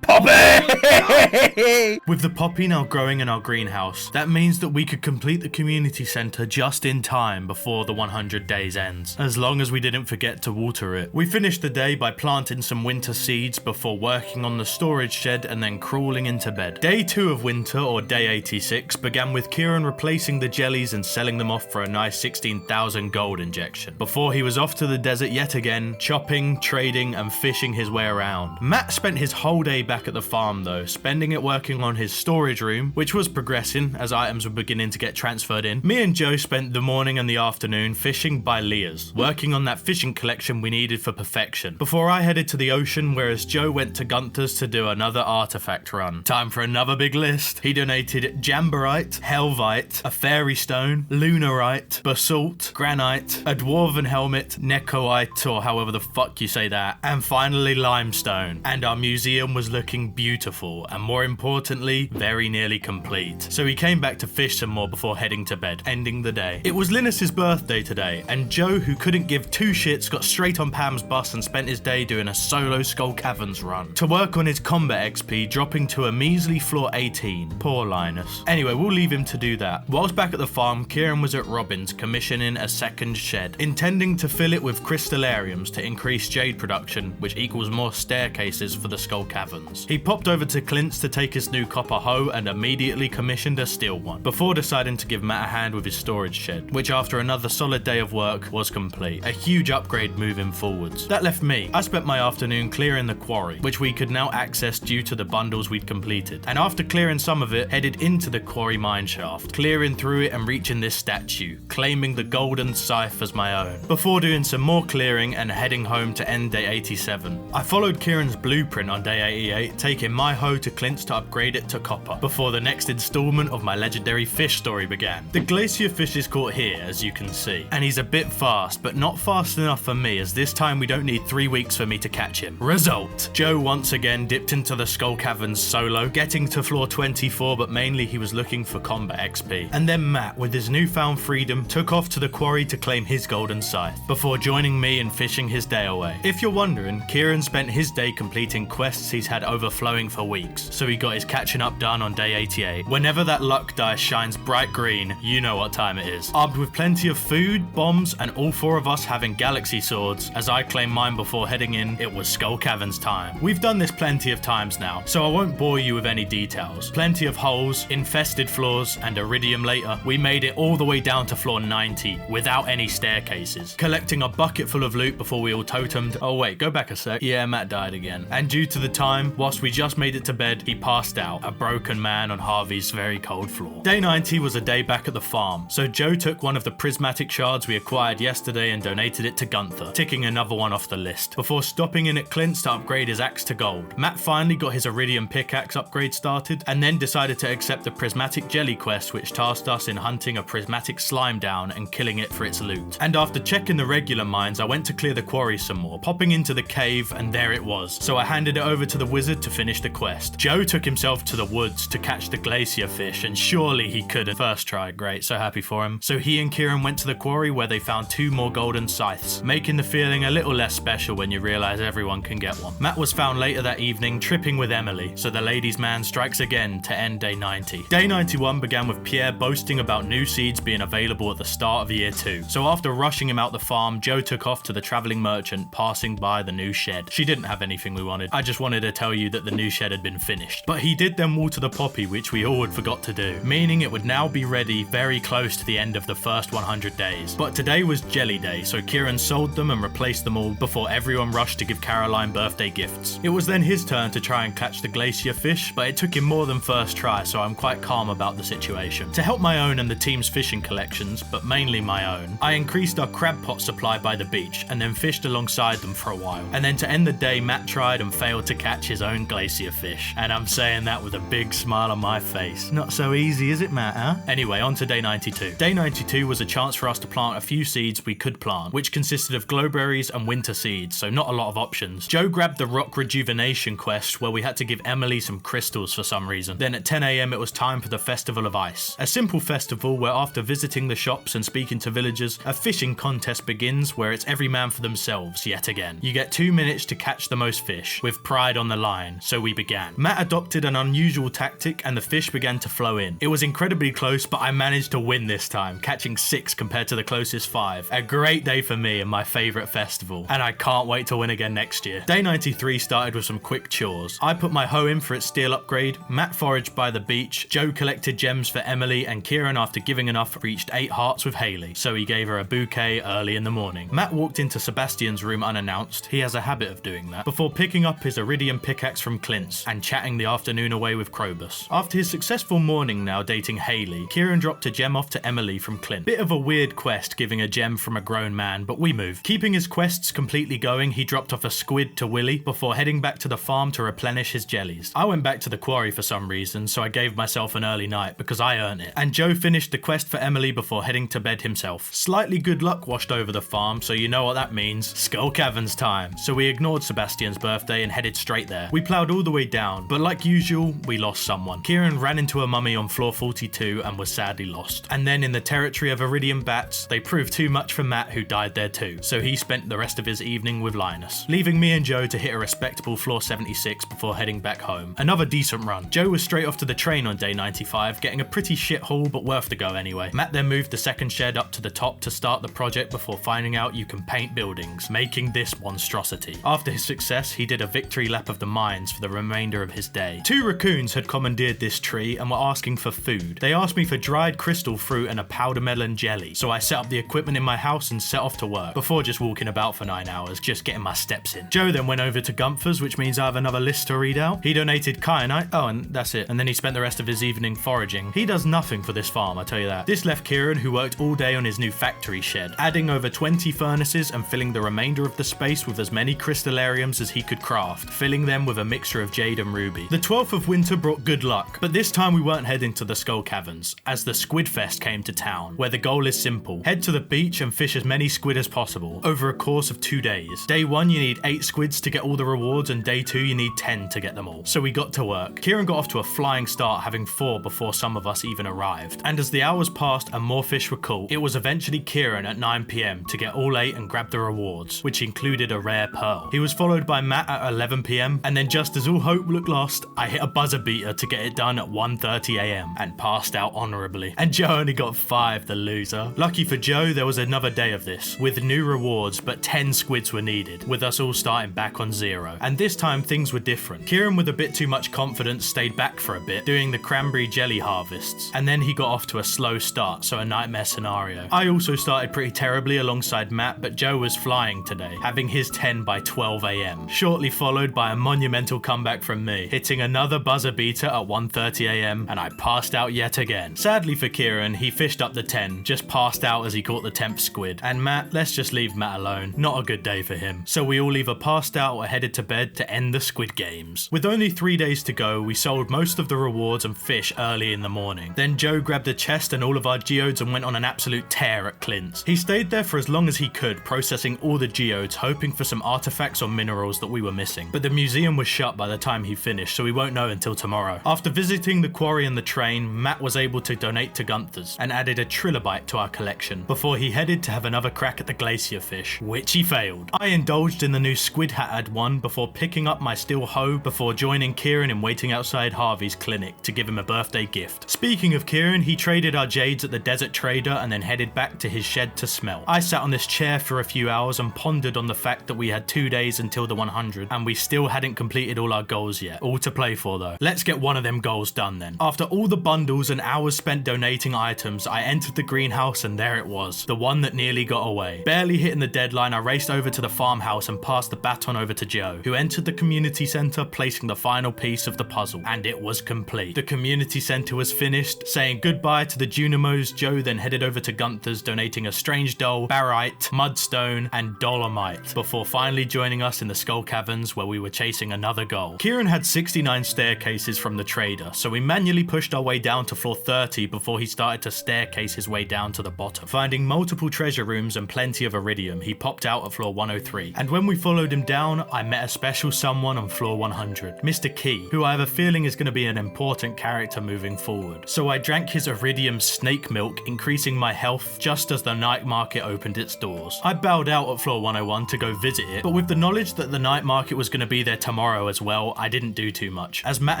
Speaker 1: Poppy! With the poppy now growing in our greenhouse, that means that we could complete the community centre just in time before the 100 days ends, as long as we didn't forget to water it. We finished the day by planting some winter seeds before working on the storage shed and then crawling into bed. Day 2 of winter, or day 86, began with Kieran replacing the jellies and selling them off for a nice 16,000 gold injection, before he was off to the desert yet again, chopping, trading and fishing his way around. Matt spent his whole day back at the farm though, spending it working on his storage room, which was progressing as items were beginning to get transferred in. Me and Joe spent the morning and the afternoon fishing by Leah's, working on that fishing collection we needed for perfection, before I headed to the ocean, whereas Joe went to Gunther's to do another artifact run. Time for another big list. He donated Jamborite, Helvite, a fairy stone, Lunarite, Basalt, Granite, a dwarven helmet, Nekoite, or however the fuck you say that, and finally limestone. And our museum was looking beautiful and, more importantly, very nearly complete. So he came back to fish some more before heading to bed, ending the day. It was Linus's birthday today, and Joe, who couldn't give two shits, got straight on Pam's bus and spent his day doing a solo Skull Caverns run to work on his combat XP, dropping to a measly floor 18. Poor Linus. Anyway, we'll leave him to do that. Whilst back at the farm, Kieran was at Robin's commissioning a second shed, intending to fill it with crystallariums to increase jade production, which equals more staircases for the Skull Caverns. ones. He popped over to Clint's to take his new copper hoe and immediately commissioned a steel one, before deciding to give Matt a hand with his storage shed, which after another solid day of work was complete. A huge upgrade moving forwards. That left me. I spent my afternoon clearing the quarry, which we could now access due to the bundles we'd completed, and after clearing some of it, headed into the quarry mineshaft, clearing through it and reaching this statue, claiming the golden scythe as my own, before doing some more clearing and heading home to end day 87. I followed Kieran's blueprint on day 88, taking my hoe to Clint's to upgrade it to copper, before the next installment of my legendary fish story began. The glacier fish is caught here, as you can see, and he's a bit fast, but not fast enough for me, as this time we don't need 3 weeks for me to catch him. Result: Joe once again dipped into the Skull Caverns solo, getting to floor 24, but mainly he was looking for combat XP. And then Matt, with his newfound freedom, took off to the quarry to claim his golden scythe, before joining me in fishing his day away. If you're wondering, Kieran spent his day completing quests he's had overflowing for weeks, so he got his catching up done on day 88. Whenever that luck dice shines bright green, you know what time it is. Armed with plenty of food, bombs, and all 4 of us having galaxy swords, as I claimed mine before heading in, it was Skull Caverns time. We've done this plenty of times now, so I won't bore you with any details. Plenty of holes, infested floors, and iridium later, we made it all the way down to floor 90 without any staircases, collecting a bucket full of loot before we all totemed. Oh wait, go back a sec. Yeah, Matt died again. And due to the time, whilst we just made it to bed, he passed out, a broken man on Harvey's very cold floor. Day 90 was a day back at the farm, so Joe took one of the prismatic shards we acquired yesterday and donated it to Gunther, ticking another one off the list, before stopping in at Clint's to upgrade his axe to gold. Matt finally got his iridium pickaxe upgrade started, and then decided to accept the prismatic jelly quest, which tasked us in hunting a prismatic slime down and killing it for its loot. And after checking the regular mines, I went to clear the quarry some more, popping into the cave, and there it was, so I handed it over to the wizard to finish the quest. Joe took himself to the woods to catch the glacier fish, and surely he couldn't. First try, great, so happy for him. So he and Kieran went to the quarry where they found 2 more golden scythes, making the feeling a little less special when you realise everyone can get one. Matt was found later that evening tripping with Emily, so the ladies' man strikes again to end day 90. Day 91 began with Pierre boasting about new seeds being available at the start of year 2, so after rushing him out the farm, Joe took off to the travelling merchant, passing by the new shed. She didn't have anything we wanted, I just wanted to tell you that the new shed had been finished. But he did then water the poppy, which we all had forgot to do, meaning it would now be ready very close to the end of the first 100 days. But today was Jelly Day, so Kieran sold them and replaced them all before everyone rushed to give Caroline birthday gifts. It was then his turn to try and catch the glacier fish, but it took him more than first try, so I'm quite calm about the situation. To help my own and the team's fishing collections, but mainly my own, I increased our crab pot supply by the beach and then fished alongside them for a while. And then to end the day, Matt tried and failed to catch his own glacier fish, and I'm saying that with a big smile on my face. Not so easy, is it, Matt, huh? Anyway, on to day 92. Day 92 was a chance for us to plant a few seeds we could plant, which consisted of glowberries and winter seeds, so not a lot of options. Joe grabbed the rock rejuvenation quest where we had to give Emily some crystals for some reason. Then at 10 AM it was time for the Festival of Ice, a simple festival where after visiting the shops and speaking to villagers, a fishing contest begins where it's every man for themselves yet again. You get 2 minutes to catch the most fish, with pride on the line, so we began. Matt adopted an unusual tactic and the fish began to flow in. It was incredibly close, but I managed to win this time, catching 6 compared to the closest 5. A great day for me and my favourite festival, and I can't wait to win again next year. Day 93 started with some quick chores. I put my hoe in for its steel upgrade, Matt foraged by the beach, Joe collected gems for Emily, and Kieran, after giving enough, reached 8 hearts with Hayley, so he gave her a bouquet early in the morning. Matt walked into Sebastian's room unannounced, he has a habit of doing that, before picking up his iridium pickaxe from Clint's and chatting the afternoon away with Krobus. After his successful morning now dating Hayley, Kieran dropped a gem off to Emily from Clint. Bit of a weird quest giving a gem from a grown man, but we moved. Keeping his quests completely going, he dropped off a squid to Willy before heading back to the farm to replenish his jellies. I went back to the quarry for some reason, so I gave myself an early night because I earned it. And Joe finished the quest for Emily before heading to bed himself. Slightly good luck washed over the farm, so you know what that means. Skull Caverns time. So we ignored Sebastian's birthday and headed straight there. We ploughed all the way down, but like usual, we lost someone. Kieran ran into a mummy on floor 42 and was sadly lost. And then in the territory of iridium bats, they proved too much for Matt, who died there too, so he spent the rest of his evening with Linus, leaving me and Joe to hit a respectable floor 76 before heading back home. Another decent run. Joe was straight off to the train on day 95, getting a pretty shit haul, but worth the go anyway. Matt then moved the second shed up to the top to start the project before finding out you can paint buildings, making this monstrosity. After his success, he did a victory lap of the minds for the remainder of his day. 2 raccoons had commandeered this tree and were asking for food. They asked me for dried crystal fruit and a powder melon jelly, so I set up the equipment in my house and set off to work, before just walking about for 9 hours, just getting my steps in. Joe then went over to Gunther's, which means I have another list to read out. He donated kyanite, oh, and that's it. And then he spent the rest of his evening foraging. He does nothing for this farm, I tell you that. This left Kieran, who worked all day on his new factory shed, adding over 20 furnaces and filling the remainder of the space with as many crystallariums as he could craft, filling them with a mixture of jade and ruby. The 12th of winter brought good luck, but this time we weren't heading to the Skull Caverns, as the Squid Fest came to town, where the goal is simple. Head to the beach and fish as many squid as possible, over a course of 2 days. Day 1 you need 8 squids to get all the rewards, and day 2 you need 10 to get them all. So we got to work. Kieran got off to a flying start, having 4 before some of us even arrived. And as the hours passed and more fish were caught, it was eventually Kieran at 9 PM to get all 8 and grab the rewards, which included a rare pearl. He was followed by Matt at 11 PM, and then just as all hope looked lost, I hit a buzzer beater to get it done at 1:30 AM and passed out honourably. And Joe only got 5, the loser. Lucky for Joe, there was another day of this, with new rewards, but 10 squids were needed, with us all starting back on 0. And this time things were different. Kieran, with a bit too much confidence, stayed back for a bit, doing the cranberry jelly harvests, and then he got off to a slow start, so a nightmare scenario. I also started pretty terribly alongside Matt, but Joe was flying today, having his 10 by 12 AM, shortly followed by a monumental comeback from me, hitting another buzzer beater at 1:30 AM, and I passed out yet again. Sadly for Kieran, he fished up the 10, just passed out as he caught the 10th squid. And Matt, let's just leave Matt alone. Not a good day for him. So we all either passed out or headed to bed to end the Squid Games. With only 3 days to go, we sold most of the rewards and fish early in the morning. Then Joe grabbed a chest and all of our geodes and went on an absolute tear at Clint's. He stayed there for as long as he could, processing all the geodes, hoping for some artifacts or minerals that we were missing. But the museum was shut by the time he finished, so we won't know until tomorrow. After visiting the quarry and the train, Matt was able to donate to Gunther's and added a trilobite to our collection, before he headed to have another crack at the glacier fish, which he failed. I indulged in the new squid hat I'd won before picking up my steel hoe, before joining Kieran in waiting outside Harvey's clinic to give him a birthday gift. Speaking of Kieran, he traded our jades at the desert trader and then headed back to his shed to smelt. I sat on this chair for a few hours and pondered on the fact that we had 2 days until the 100 and we still hadn't completed all our goals yet. All to play for though. Let's get one of them goals done then. After all the bundles and hours spent donating items, I entered the greenhouse and there it was, the one that nearly got away. Barely hitting the deadline, I raced over to the farmhouse and passed the baton over to Joe, who entered the community centre, placing the final piece of the puzzle, and it was complete. The community centre was finished. Saying goodbye to the Junimos, Joe then headed over to Gunther's, donating a strange doll, barite, mudstone, and dolomite, before finally joining us in the Skull Caverns, where we were chasing another goal. Kieran had 69 staircases from the trader, so we manually pushed our way down to floor 30 before he started to staircase his way down to the bottom. Finding multiple treasure rooms and plenty of iridium, he popped out at floor 103. And when we followed him down, I met a special someone on floor 100, Mr. Key, who I have a feeling is going to be an important character moving forward. So I drank his iridium snake milk, increasing my health just as the night market opened its doors. I bowed out at floor 101 to go visit it, but with the knowledge that the night market was going to be there tomorrow as well, I didn't do too much, as Matt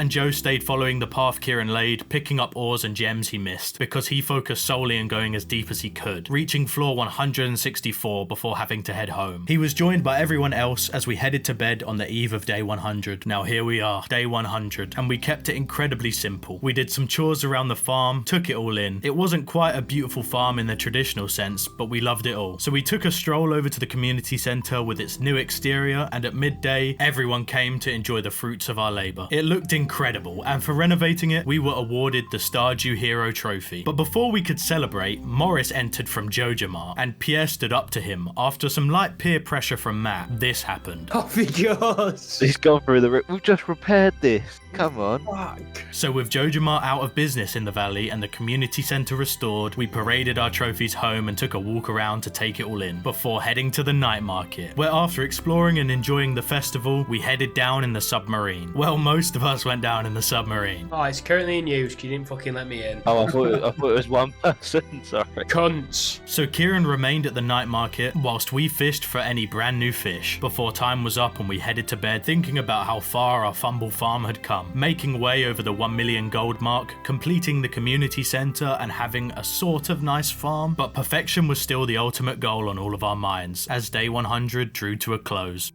Speaker 1: and Joe stayed following the path Kieran laid, picking up ores and gems he missed, because he focused solely on going as deep as he could, reaching floor 164 before having to head home. He was joined by everyone else as we headed to bed on the eve of day 100. Now here we are, day 100, and we kept it incredibly simple. We did some chores around the farm, took it all in. It wasn't quite a beautiful farm in the traditional sense, but we loved it all. So we took a stroll over to the community centre with its new exterior, and at midday, everyone came to enjoy the fruits of our labour. It looked incredible, and for renovating it, we were awarded the Stardew Hero Trophy. But before we could celebrate, Morris entered from Jojamar, and Pierre stood up to him. After some light peer pressure from Matt, this happened.
Speaker 2: Off he goes.
Speaker 3: He's gone through the... We've just repaired this. Come on.
Speaker 2: Fuck.
Speaker 1: So with Jojamar out of business in the valley and the community centre restored, we paraded our trophies home and took a walk around to take it all in, before heading to the night market, where after exploring and enjoying the festival, we headed down in the submarine. Well, most of us went down in the submarine.
Speaker 2: Oh, it's currently in use. You didn't fucking let me in.
Speaker 3: Oh, I thought it was one person. Sorry.
Speaker 2: Cunts.
Speaker 1: So Kieran remained at the night market whilst we fished for any brand new fish, before time was up and we headed to bed thinking about how far our Fumble farm had come, making way over the 1 million gold mark, completing the community centre and having a sort of nice farm, but perfection was still the ultimate goal on all of our minds as day 100 drew to a close.